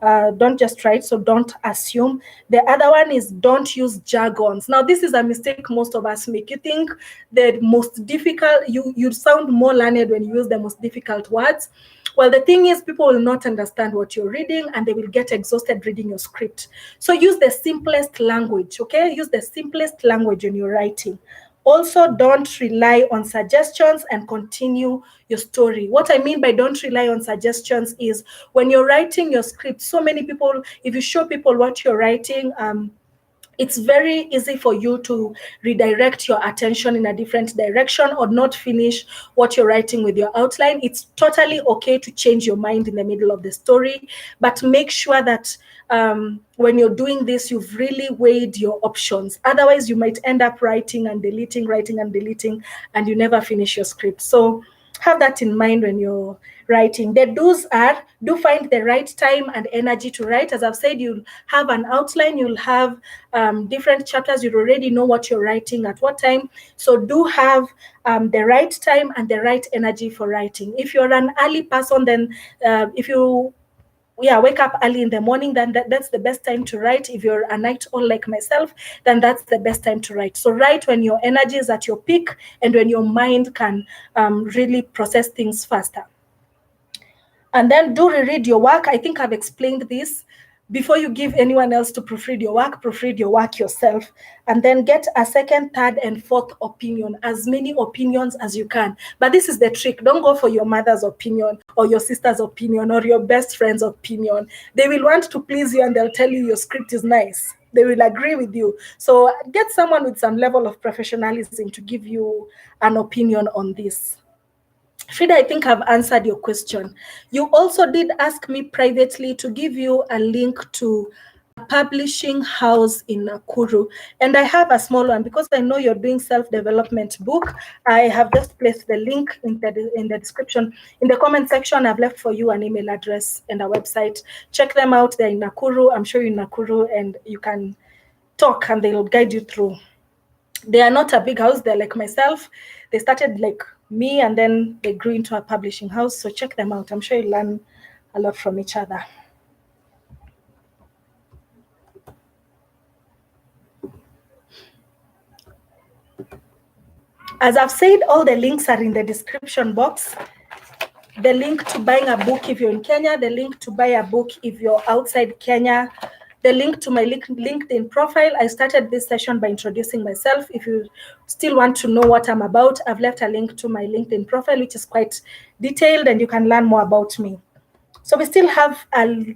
Don't just write, so don't assume. The other one is don't use jargons. Now, this is a mistake most of us make. You think the most difficult, you sound more learned when you use the most difficult words. Well, the thing is, people will not understand what you're reading and they will get exhausted reading your script. So use the simplest language, okay? Use the simplest language when you're writing. Also, don't rely on suggestions and continue your story. What I mean by don't rely on suggestions is when you're writing your script, so many people, if you show people what you're writing, it's very easy for you to redirect your attention in a different direction or not finish what you're writing with your outline. It's totally okay to change your mind in the middle of the story, but make sure that when you're doing this, you've really weighed your options. Otherwise, you might end up writing and deleting, and you never finish your script. So have that in mind when you're writing. The do's are, do find the right time and energy to write. As I've said, you'll have an outline, you'll have different chapters, you already know what you're writing at what time. So do have the right time and the right energy for writing. If you're an early person, then if you wake up early in the morning, then that's the best time to write. If you're a night owl like myself, then that's the best time to write. So write when your energy is at your peak and when your mind can really process things faster. And then do reread your work. I think I've explained this. Before you give anyone else to proofread your work yourself, and then get a second, third, and fourth opinion, as many opinions as you can. But this is the trick. Don't go for your mother's opinion or your sister's opinion or your best friend's opinion. They will want to please you and they'll tell you your script is nice. They will agree with you. So get someone with some level of professionalism to give you an opinion on this. Frida, I think I've answered your question. You also did ask me privately to give you a link to a publishing house in Nakuru. And I have a small one because I know you're doing self-development book. I have just placed the link in the description. In the comment section, I've left for you an email address and a website. Check them out. They're in Nakuru. I'm sure you're in Nakuru and you can talk and they'll guide you through. They are not a big house. They're like myself. They started like me and then they grew into a publishing house. So check them out. I'm sure you learn a lot from each other. As I've said, all the links are in the description box. The link to buying a book if you're in Kenya, the link to buy a book if you're outside Kenya, the link to my LinkedIn profile. I started this session by introducing myself. If you still want to know what I'm about, I've left a link to my LinkedIn profile, which is quite detailed and you can learn more about me. So we still have a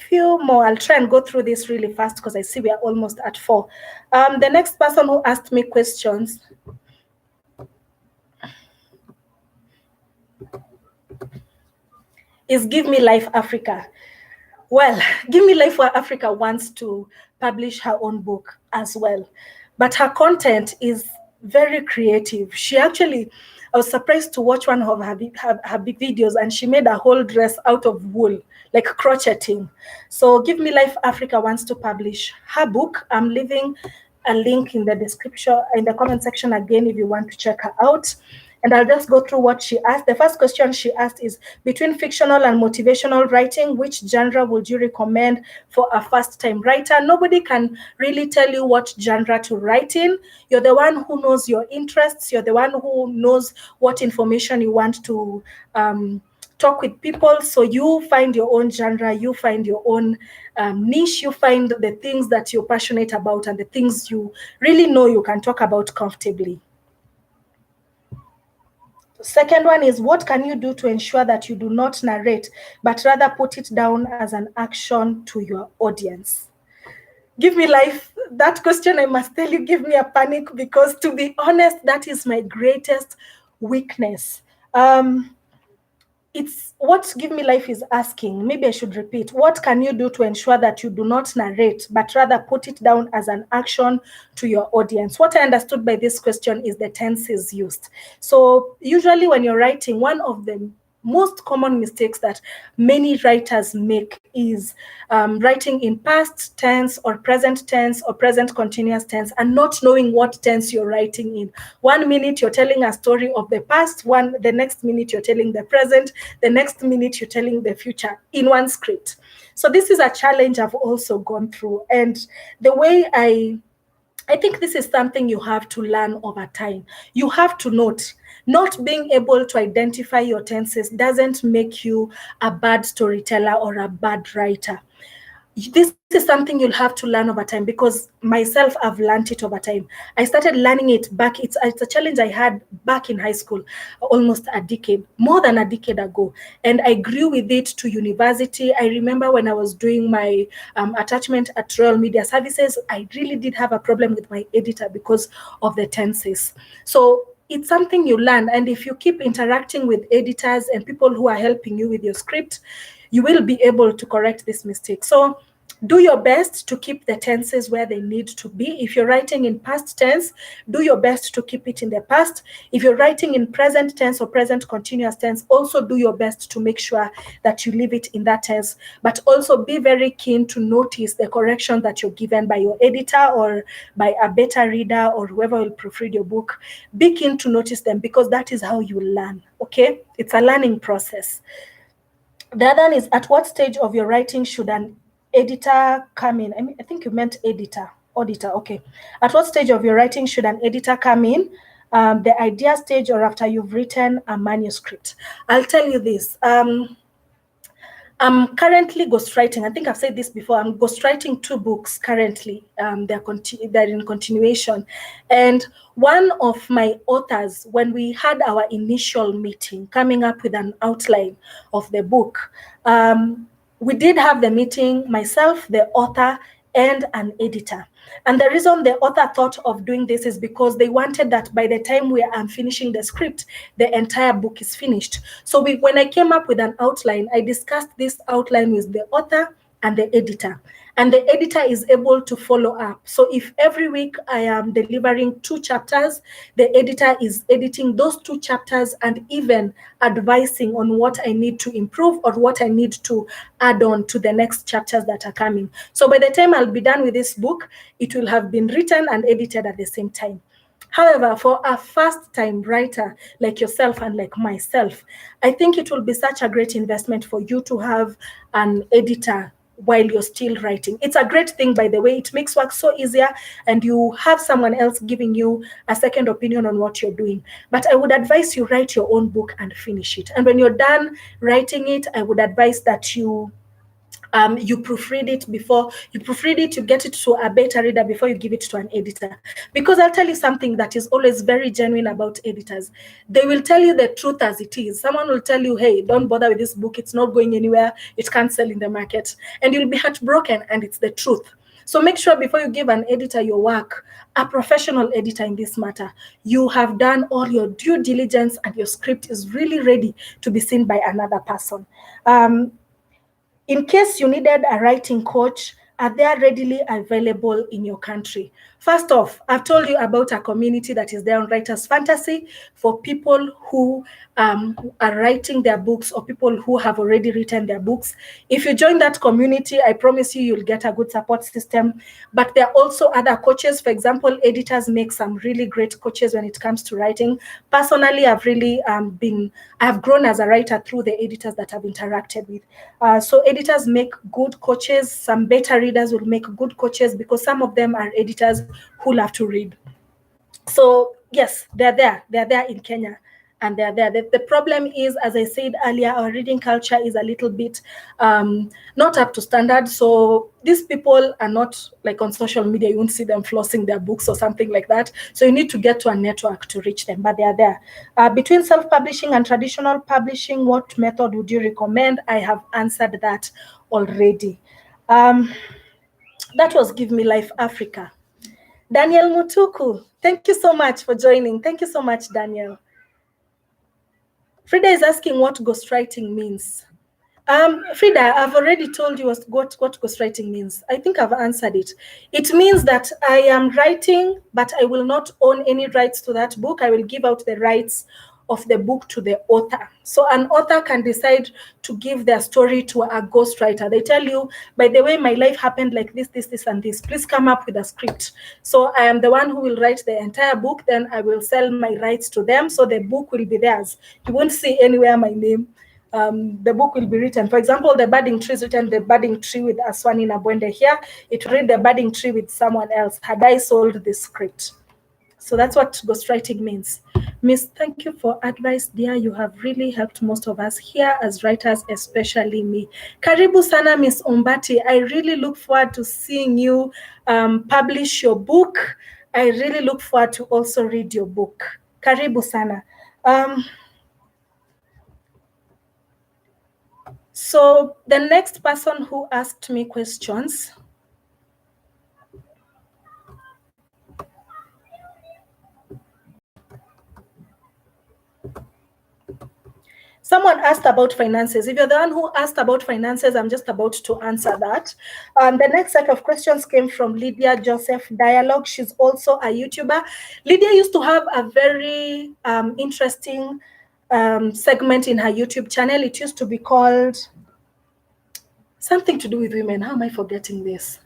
few more. I'll try and go through this really fast because I see we are almost at 4. The next person who asked me questions is Give Me Life Africa. Well, Give Me Life Africa wants to publish her own book as well, but her content is very creative. She actually, I was surprised to watch one of her big videos, and she made a whole dress out of wool, like crocheting. So Give Me Life Africa wants to publish her book. I'm leaving a link in the description, in the comment section again, if you want to check her out. And I'll just go through what she asked. The first question she asked is, between fictional and motivational writing, which genre would you recommend for a first-time writer? Nobody can really tell you what genre to write in. You're the one who knows your interests. You're the one who knows what information you want to talk with people. So you find your own genre, you find your own niche, you find the things that you're passionate about and the things you really know you can talk about comfortably. Second one is, what can you do to ensure that you do not narrate, but rather put it down as an action to your audience? Give me life. That question, I must tell you, give me a panic, because to be honest, that is my greatest weakness. It's what Give Me Life is asking. Maybe I should repeat. What can you do to ensure that you do not narrate, but rather put it down as an action to your audience? What I understood by this question is the tenses used. So usually when you're writing, one of the most common mistakes that many writers make is writing in past tense or present continuous tense, and not knowing what tense you're writing in. 1 minute you're telling a story of the past, the next minute you're telling the present, the next minute you're telling the future in one script. So this is a challenge I've also gone through. And the way I think this is something you have to learn over time. You have to note, not being able to identify your tenses doesn't make you a bad storyteller or a bad writer. This is something you'll have to learn over time, because myself, I've learned it over time. I started learning it back. It's a challenge I had back in high school, almost more than a decade ago. And I grew with it to university. I remember when I was doing my attachment at Royal Media Services, I really did have a problem with my editor because of the tenses. So it's something you learn. And if you keep interacting with editors and people who are helping you with your script, you will be able to correct this mistake. So do your best to keep the tenses where they need to be. If you're writing in past tense, do your best to keep it in the past. If you're writing in present tense or present continuous tense, also do your best to make sure that you leave it in that tense. But also be very keen to notice the correction that you're given by your editor or by a beta reader or whoever will proofread your book. Be keen to notice them, because that is how you learn, okay? It's a learning process. The other one is, at what stage of your writing should an editor come in? I think you meant auditor, okay. At what stage of your writing should an editor come in? The idea stage, or after you've written a manuscript? I'll tell you this. I'm currently ghostwriting. I think I've said this before. I'm ghostwriting 2 books currently. They're in continuation. And one of my authors, when we had our initial meeting, coming up with an outline of the book, we did have the meeting, myself, the author, and an editor. And the reason the author thought of doing this is because they wanted that by the time we are finishing the script, the entire book is finished. So when I came up with an outline, I discussed this outline with the author and the editor. And the editor is able to follow up. So if every week I am delivering 2 chapters, the editor is editing those 2 chapters and even advising on what I need to improve or what I need to add on to the next chapters that are coming. So by the time I'll be done with this book, it will have been written and edited at the same time. However, for a first-time writer like yourself and like myself, I think it will be such a great investment for you to have an editor while you're still writing. It's a great thing, by the way. It makes work so easier, and you have someone else giving you a second opinion on what you're doing. But I would advise you write your own book and finish it. And when you're done writing it, I would advise that you proofread it, you get it to a beta reader before you give it to an editor. Because I'll tell you something that is always very genuine about editors. They will tell you the truth as it is. Someone will tell you, hey, don't bother with this book. It's not going anywhere. It can't sell in the market. And you'll be heartbroken, and it's the truth. So make sure before you give an editor your work, a professional editor in this matter, you have done all your due diligence and your script is really ready to be seen by another person. In case you needed a writing coach, are there readily available in your country? First off, I've told you about a community that is there on Writers Fantasy for people who are writing their books or people who have already written their books. If you join that community, I promise you, you'll get a good support system. But there are also other coaches. For example, editors make some really great coaches when it comes to writing. Personally, I've really I've grown as a writer through the editors that I've interacted with. So editors make good coaches. Some beta readers will make good coaches because some of them are editors who love to read. So yes, they're there in Kenya, and they're there. The problem is, as I said earlier, our reading culture is a little bit not up to standard. So these people are not like on social media. You won't see them flossing their books or something like that. So you need to get to a network to reach them, but they are there. Between self-publishing and traditional publishing, what method would you recommend? I have answered that already. That was Give Me Life Africa. Daniel Mutuku, thank you so much for joining. Thank you so much, Daniel. Frida is asking what ghostwriting means. Frida, I've already told you what ghostwriting means. I think I've answered it. It means that I am writing, but I will not own any rights to that book. I will give out the rights of the book to the author. So an author can decide to give their story to a ghostwriter. They tell you, by the way, my life happened like this, and this. Please come up with a script. So I am the one who will write the entire book. Then I will sell my rights to them. So the book will be theirs. You won't see anywhere my name. The book will be written. For example, The Budding Tree is written The Budding Tree with Aswani Nabwende here. It will read The Budding Tree with someone else had I sold this script. So that's what ghostwriting means. Miss, thank you for advice, dear. You have really helped most of us here as writers, especially me. Karibu sana, Miss Umbati. I really look forward to seeing you publish your book. I really look forward to also read your book. Karibu sana. So the next person who asked me questions, someone asked about finances. If you're the one who asked about finances, I'm just about to answer that. The next set of questions came from Lydia Joseph Dialogue. She's also a YouTuber. Lydia used to have a very interesting segment in her YouTube channel. It used to be called something to do with women. How am I forgetting this?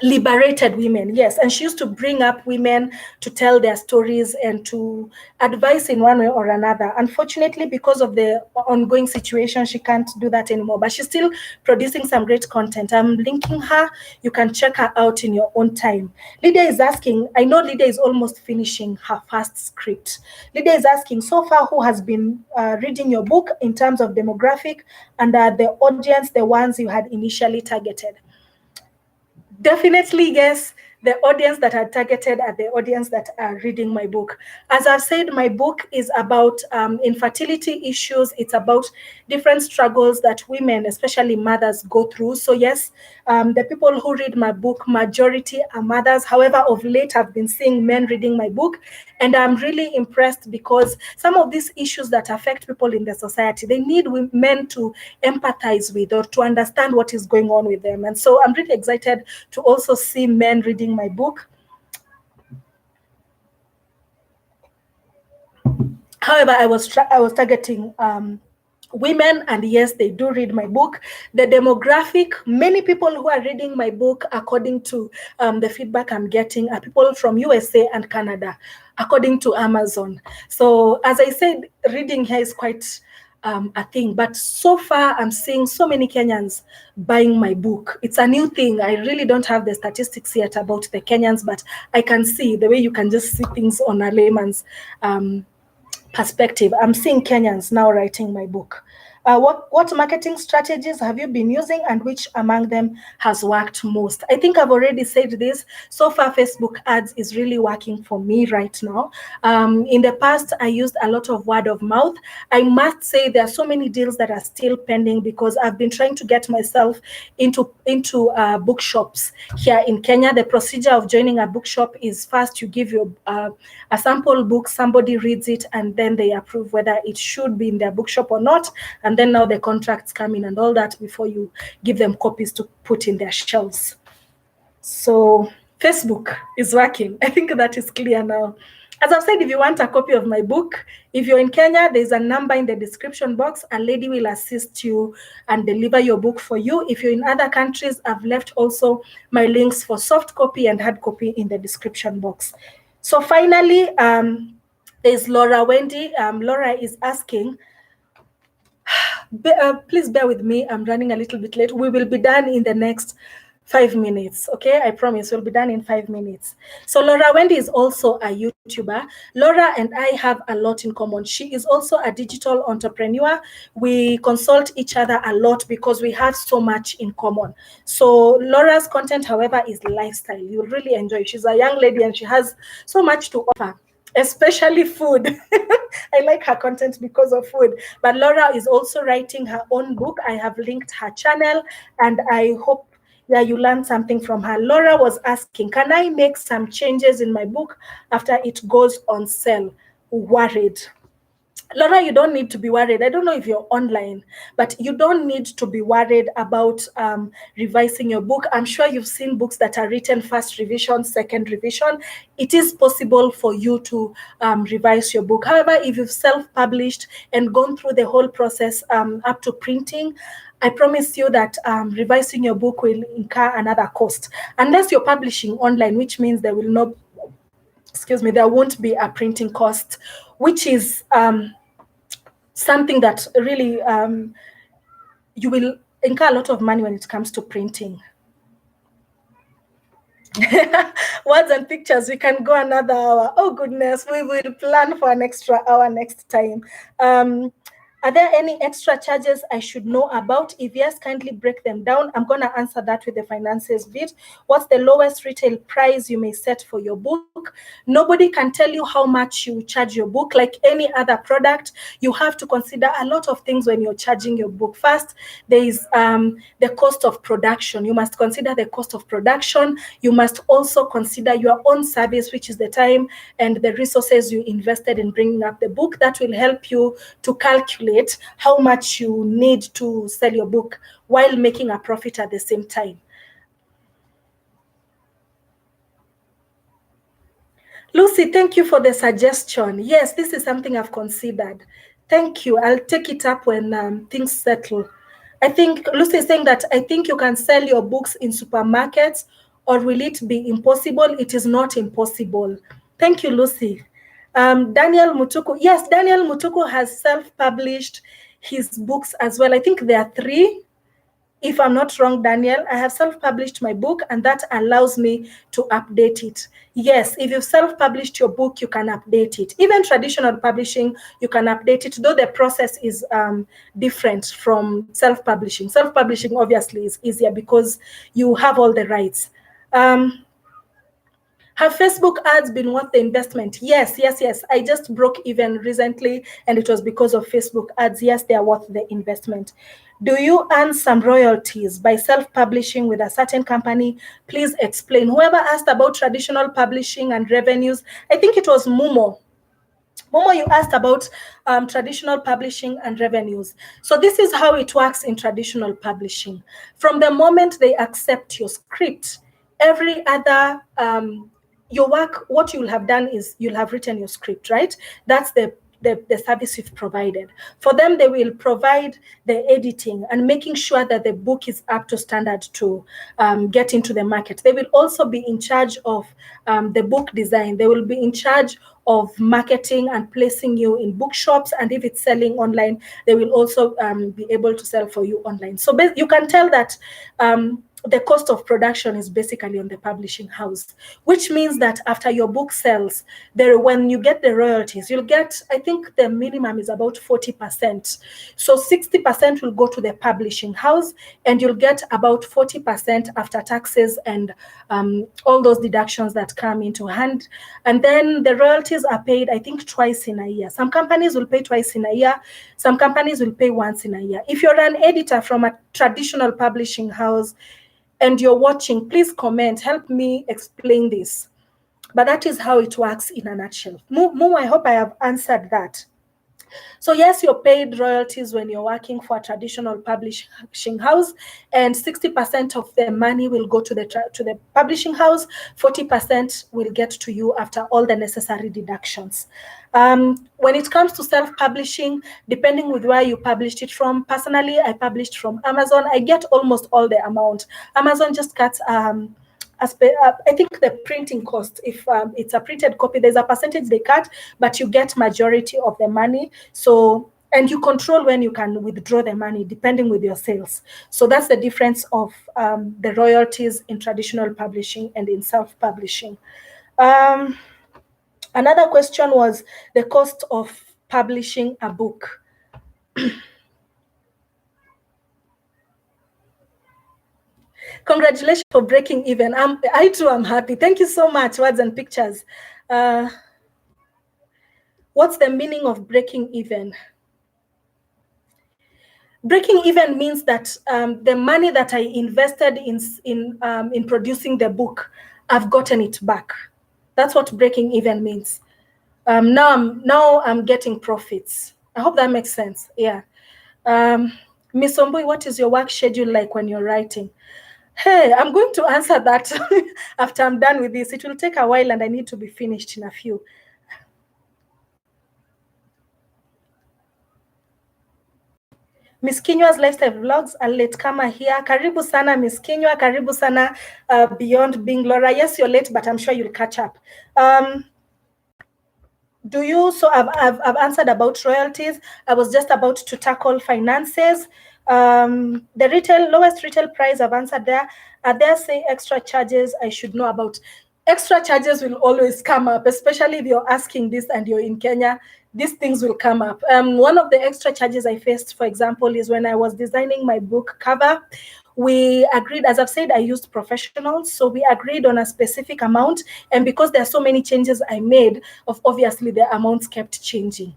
Liberated Women, yes. And she used to bring up women to tell their stories and to advise in one way or another. Unfortunately, because of the ongoing situation, she can't do that anymore, but she's still producing some great content. I'm linking her. You can check her out in your own time. Lydia is asking, I know Lydia is almost finishing her first script. Lydia is asking, so far, who has been reading your book in terms of demographic and the audience, the ones you had initially targeted? Definitely, yes. The audience that are targeted are the audience that are reading my book. As I've said, my book is about infertility issues. It's about different struggles that women, especially mothers, go through. So yes, the people who read my book, majority are mothers. However, of late, I've been seeing men reading my book. And I'm really impressed because some of these issues that affect people in the society, they need men to empathize with or to understand what is going on with them. And so I'm really excited to also see men reading my book. However, I was targeting women, and yes, they do read my book. The demographic, many people who are reading my book, according to the feedback I'm getting, are people from USA and Canada, according to Amazon. So as I said, reading here is quite a thing, but so far I'm seeing so many Kenyans buying my book. It's a new thing. I really don't have the statistics yet about the Kenyans, but I can see the way you can just see things on a layman's perspective. I'm seeing Kenyans now writing my book. What marketing strategies have you been using, and which among them has worked most? I think I've already said this. So far, Facebook ads is really working for me right now. In the past, I used a lot of word of mouth. I must say there are so many deals that are still pending because I've been trying to get myself into bookshops here in Kenya. The procedure of joining a bookshop is first you give your a sample book, somebody reads it, and then they approve whether it should be in their bookshop or not. and then now the contracts come in and all that before you give them copies to put in their shelves. So Facebook is working. I think that is clear now. As I've said, if you want a copy of my book, if you're in Kenya, there's a number in the description box. A lady will assist you and deliver your book for you. If you're in other countries, I've left also my links for soft copy and hard copy in the description box. So finally, there's Laura Wendy. Laura is asking, please bear with me. I'm running a little bit late. We will be done in the next 5 minutes. Okay, I promise we'll be done in 5 minutes. So Laura Wendy is also a YouTuber. Laura and I have a lot in common. She is also a digital entrepreneur. We consult each other a lot because we have so much in common. So Laura's content, however, is lifestyle. You'll really enjoy. She's a young lady and she has so much to offer, especially food. I like her content because of food. But Laura is also writing her own book. I have linked her channel and I hope you learn something from her. Laura was asking, can I make some changes in my book after it goes on sale? Worried. Laura, you don't need to be worried. I don't know if you're online, but you don't need to be worried about revising your book. I'm sure you've seen books that are written first revision, second revision. It is possible for you to revise your book. However, if you've self-published and gone through the whole process up to printing, I promise you that revising your book will incur another cost. Unless you're publishing online, which means there will not, there won't be a printing cost, which is something that really you will incur a lot of money when it comes to printing. Words and pictures, we can go another hour. Oh goodness, we will plan for an extra hour next time. Are there any extra charges I should know about? If yes, kindly break them down. I'm going to answer that with the finances bit. What's the lowest retail price you may set for your book? Nobody can tell you how much you charge your book. Like any other product, you have to consider a lot of things when you're charging your book. First, there is the cost of production. You must consider the cost of production. You must also consider your own service, which is the time and the resources you invested in bringing up the book. That will help you to calculate how much you need to sell your book while making a profit at the same time. Lucy, thank you for the suggestion. Yes, this is something I've considered. Thank you. I'll take it up when things settle. I think Lucy is saying that I think you can sell your books in supermarkets, or will it be impossible? It is not impossible. Thank you, Lucy. Daniel Mutuku. Yes, Daniel Mutuku has self-published his books as well. I think there are 3. If I'm not wrong, Daniel, I have self-published my book and that allows me to update it. Yes, if you've self-published your book, you can update it. Even traditional publishing, you can update it, though the process is different from self-publishing. Self-publishing obviously is easier because you have all the rights. Have Facebook ads been worth the investment? Yes. I just broke even recently and it was because of Facebook ads. Yes, they are worth the investment. Do you earn some royalties by self-publishing with a certain company? Please explain. Whoever asked about traditional publishing and revenues, I think it was Mumo. Momo, you asked about traditional publishing and revenues. So this is how it works in traditional publishing. From the moment they accept your script, every other your work, what you'll have done is you'll have written your script, right? That's the service you've provided. For them, they will provide the editing and making sure that the book is up to standard to get into the market. They will also be in charge of the book design. They will be in charge of marketing and placing you in bookshops. And if it's selling online, they will also be able to sell for you online. So you can tell that the cost of production is basically on the publishing house, which means that after your book sells, when you get the royalties, you'll get, I think the minimum is about 40%. So 60% will go to the publishing house, and you'll get about 40% after taxes and all those deductions that come into hand. And then the royalties are paid, I think, twice in a year. Some companies will pay twice in a year. Some companies will pay once in a year. If you're an editor from a traditional publishing house, and you're watching, please comment, help me explain this. But that is how it works in a nutshell. Mo, I hope I have answered that. So yes, you're paid royalties when you're working for a traditional publishing house, and 60% of the money will go to the publishing house. 40% will get to you after all the necessary deductions. When it comes to self-publishing, depending with where you published it from, personally, I published from Amazon. I get almost all the amount. Amazon just cuts I think the printing cost, if it's a printed copy, there's a percentage they cut, but you get majority of the money. So, and you control when you can withdraw the money depending with your sales. So that's the difference of the royalties in traditional publishing and in self-publishing. Another question was the cost of publishing a book. Congratulations for breaking even. I too am happy. Thank you so much, Words and Pictures. What's the meaning of breaking even? Breaking even means that the money that I invested in producing the book, I've gotten it back. That's what breaking even means. Now I'm getting profits. I hope that makes sense. Yeah. Miss Ombui, what is your work schedule like when you're writing? Hey, I'm going to answer that after I'm done with this. It will take a while and I need to be finished in a few. Miss Kinywa's lifestyle vlogs, I'll let Kama here. Karibu sana, Miss Kinywa. Karibu sana, Beyond Being Laura. Yes, you're late, but I'm sure you'll catch up. So I've answered about royalties. I was just about to tackle finances. The lowest retail price, I've answered there. Are there, say, extra charges I should know about? Extra charges will always come up, especially if you're asking this and you're in Kenya. These things will come up. One of the extra charges I faced, for example, is when I was designing my book cover. We agreed, as I've said, I used professionals, so we agreed on a specific amount, and because there are so many changes I made, obviously the amounts kept changing.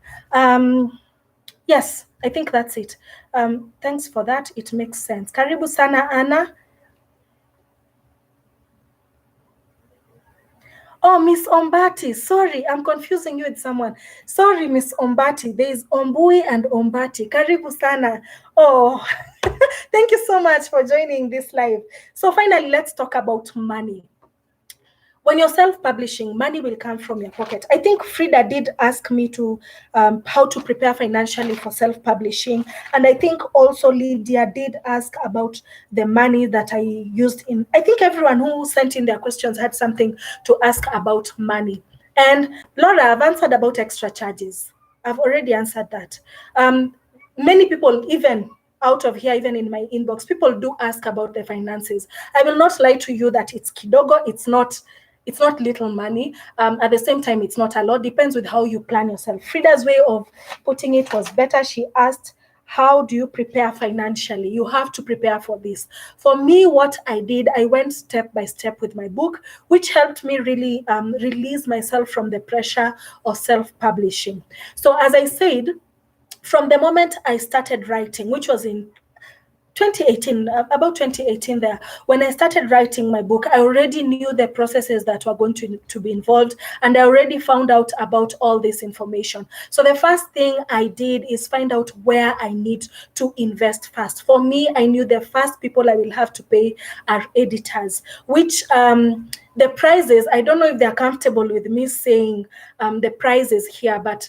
Yes, I think that's it. Thanks for that. It makes sense. Karibu sana, Anna. Oh, Miss Ombati. Sorry, I'm confusing you with someone. Sorry, Miss Ombati. There is Ombui and Ombati. Karibu sana. Oh, thank you so much for joining this live. So finally, let's talk about money. When you're self-publishing, money will come from your pocket. I think Frida did ask me to how to prepare financially for self-publishing. And I think also Lydia did ask about the money that I used in. I think everyone who sent in their questions had something to ask about money. And Laura, I've answered about extra charges. I've already answered that. Many people, even out of here, even in my inbox, people do ask about the finances. I will not lie to you that it's kidogo. It's not little money. At the same time, it's not a lot. Depends with how you plan yourself. Frida's way of putting it was better. She asked, how do you prepare financially? You have to prepare for this. For me, what I did, I went step by step with my book, which helped me really release myself from the pressure of self-publishing. So as I said, from the moment I started writing, which was in 2018, about 2018 there, when I started writing my book, I already knew the processes that were going to be involved, and I already found out about all this information. So the first thing I did is find out where I need to invest first. For me, I knew the first people I will have to pay are editors, which the prices, I don't know if they're comfortable with me saying the prices here, but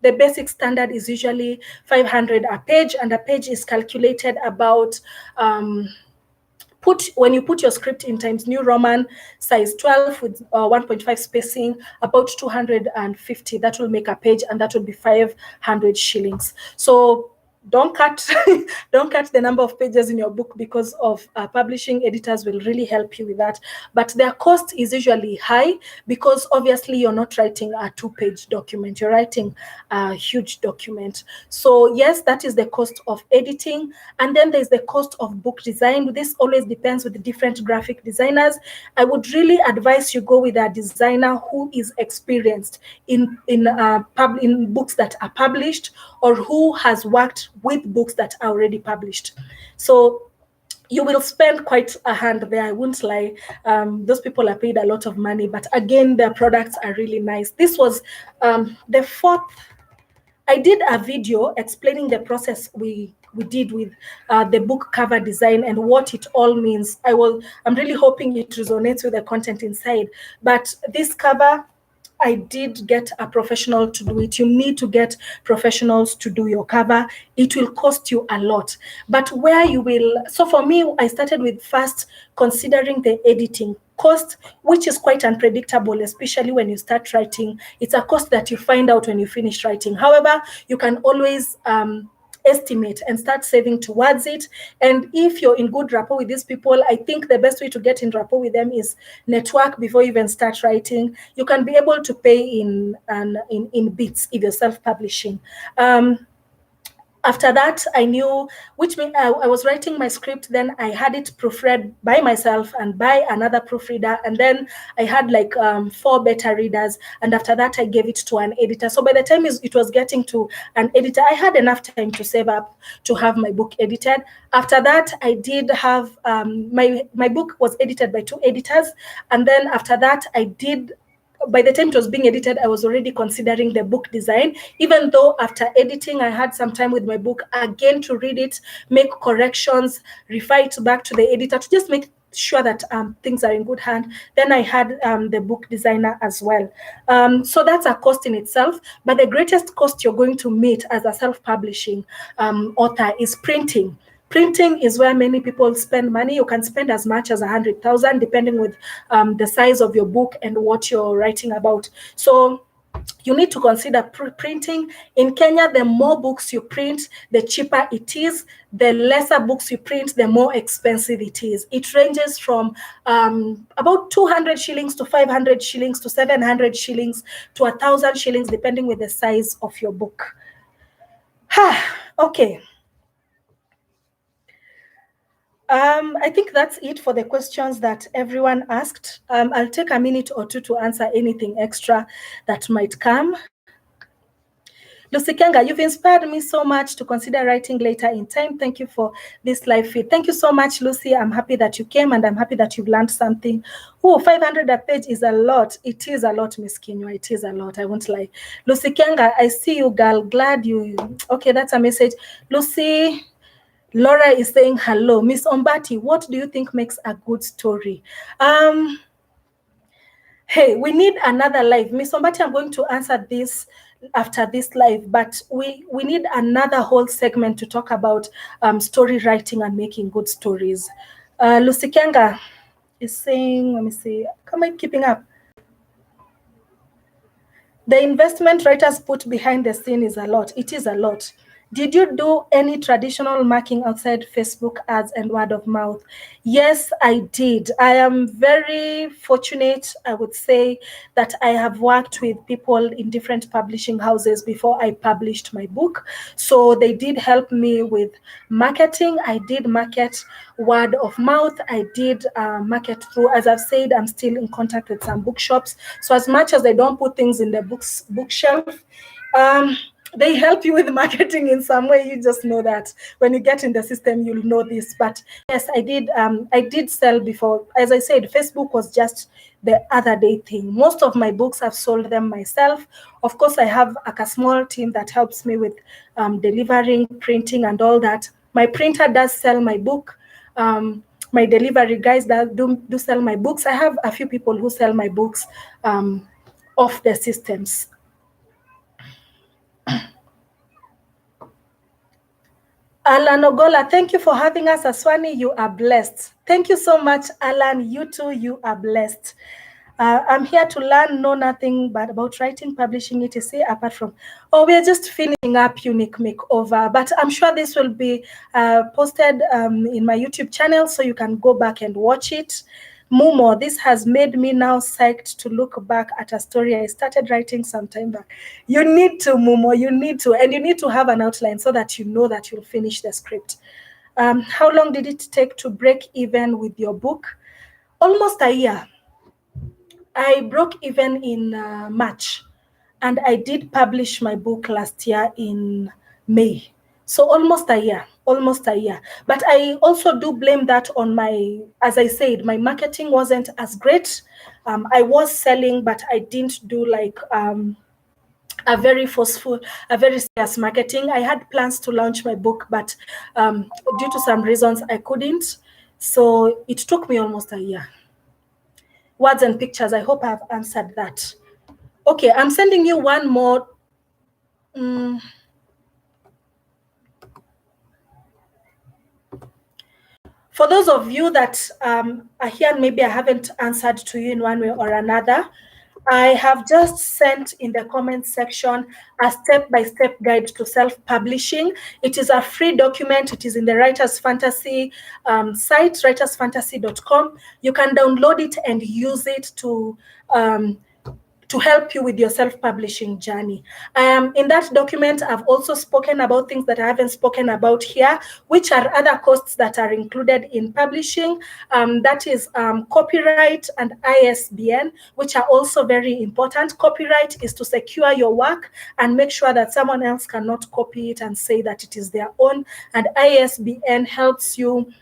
the basic standard is usually 500 a page, and a page is calculated about, when you put your script in Times New Roman size 12 with 1.5 spacing, about 250, that will make a page, and that will be 500 shillings. So don't cut the number of pages in your book because of publishing. Editors will really help you with that, but their cost is usually high because obviously you're not writing a 2-page document, you're writing a huge document. So yes, that is the cost of editing. And then there's the cost of book design. This always depends with the different graphic designers. I would really advise you go with a designer who is experienced in books that are published, or who has worked with books that are already published. So you will spend quite a hand there. I won't lie. Those people are paid a lot of money, but again, their products are really nice. This was the fourth. I did a video explaining the process we did with the book cover design and what it all means. I'm really hoping it resonates with the content inside. But this cover, I did get a professional to do it. You need to get professionals to do your cover. It will cost you a lot. But where you will, so for me, I started with first considering the editing cost, which is quite unpredictable, especially when you start writing. It's a cost that you find out when you finish writing. However, you can always estimate and start saving towards it. And if you're in good rapport with these people, I think the best way to get in rapport with them is network before you even start writing. You can be able to pay in bits if you're self-publishing. After that, I knew, which means I was writing my script, then I had it proofread by myself and by another proofreader, and then I had like 4 beta readers, and after that I gave it to an editor. So by the time it was getting to an editor, I had enough time to save up to have my book edited. After that, I did have my book was edited by 2 editors, and then after that by the time it was being edited, I was already considering the book design, even though after editing, I had some time with my book again to read it, make corrections, refer it back to the editor to just make sure that things are in good hand. Then I had the book designer as well. So that's a cost in itself. But the greatest cost you're going to meet as a self-publishing author is printing. Printing is where many people spend money. You can spend as much as 100,000, depending with the size of your book and what you're writing about. So you need to consider printing. In Kenya, the more books you print, the cheaper it is. The lesser books you print, the more expensive it is. It ranges from about 200 shillings to 500 shillings to 700 shillings to 1,000 shillings, depending with the size of your book. Okay. I think that's it for the questions that everyone asked. I'll take a minute or two to answer anything extra that might come. Lucy Kenga, you've inspired me so much to consider writing later in time. Thank you for this live feed. Thank you so much, Lucy. I'm happy that you came, and I'm happy that you've learned something. Oh, 500 a page is a lot. It is a lot, Miss Kinywa. It is a lot. I won't lie. Lucy Kenga, I see you, girl. Glad you. Okay, that's a message. Lucy. Laura is saying hello. Miss Ombati, what do you think makes a good story? Hey, we need another live. Miss Ombati, I'm going to answer this after this live, but we need another whole segment to talk about story writing and making good stories. Lucy Kenga is saying, let me see, am I keeping up? The investment writers put behind the scene is a lot. It is a lot. Did you do any traditional marketing outside Facebook ads and word of mouth? Yes, I did. I am very fortunate, I would say, that I have worked with people in different publishing houses before I published my book. So they did help me with marketing. I did market word of mouth. I did market through, as I've said, I'm still in contact with some bookshops. So as much as I don't put things in the bookshelf, they help you with marketing in some way. You just know that when you get in the system, you'll know this. But yes, I did sell before. As I said, Facebook was just the other day thing. Most of my books, I've sold them myself. Of course, I have a small team that helps me with delivering, printing, and all that. My printer does sell my book. My delivery guys that do sell my books. I have a few people who sell my books off the systems. Alan Ogola, thank you for having us. Aswani, you are blessed. Thank you so much, Alan. You too, you are blessed. I'm here to learn, know nothing but about writing, publishing, etc. Apart from, we are just finishing up Unique Makeover. But I'm sure this will be posted in my YouTube channel, so you can go back and watch it. Mumo, this has made me now psyched to look back at a story I started writing some time back. You need to, Mumo, you need to. And you need to have an outline so that you know that you'll finish the script. How long did it take to break even with your book? Almost a year. I broke even in March, and I did publish my book last year in May. So almost a year. almost a year. But I also do blame that on my, as I said, my marketing wasn't as great. I was selling, but I didn't do like a very forceful, a very serious marketing. I had plans to launch my book, but due to some reasons, I couldn't. So it took me almost a year. Words and pictures, I hope I've answered that. Okay, I'm sending you one more. For those of you that are here, maybe I haven't answered to you in one way or another, I have just sent in the comment section a step-by-step guide to self-publishing. It is a free document. It is in the Writers Fantasy site, writersfantasy.com. You can download it and use it to help you with your self-publishing journey. In that document, I've also spoken about things that I haven't spoken about here, which are other costs that are included in publishing. That is copyright and ISBN, which are also very important. Copyright is to secure your work and make sure that someone else cannot copy it and say that it is their own. And ISBN helps you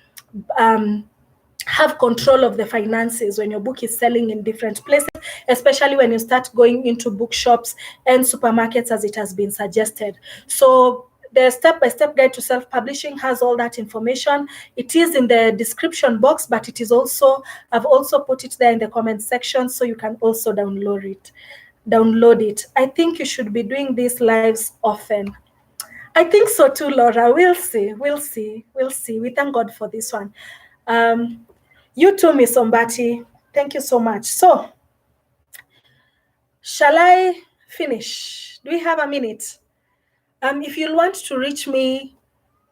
have control of the finances when your book is selling in different places, especially when you start going into bookshops and supermarkets, as it has been suggested. So the step-by-step guide to self-publishing has all that information. It is in the description box, but it is also, I've also put it there in the comment section, so you can also download it. I think you should be doing these lives often. I think so too, Laura. We'll see. We thank God for this one. You too, Miss Ombati. Thank you so much. So, shall I finish? Do we have a minute? If you want to reach me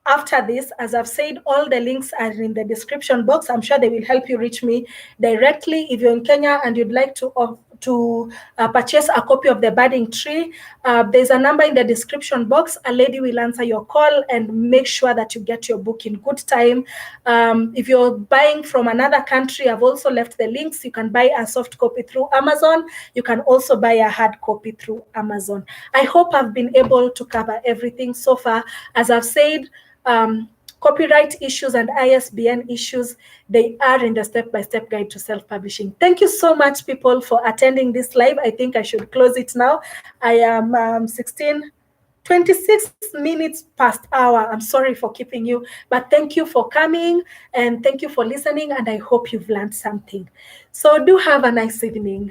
after this, as I've said, all the links are in the description box. I'm sure they will help you reach me directly. If you're in Kenya and you'd like to purchase a copy of The Budding Tree, there's a number in the description box. A lady will answer your call and make sure that you get your book in good time. If you're buying from another country, I've also left the links. You can buy a soft copy through Amazon. You can also buy a hard copy through Amazon. I hope I've been able to cover everything so far. As I've said, copyright issues and ISBN issues, they are in the step-by-step guide to self-publishing. Thank you so much, people, for attending this live. I think I should close it now. I am 26 minutes past hour. I'm sorry for keeping you, but thank you for coming and thank you for listening, and I hope you've learned something. So do have a nice evening.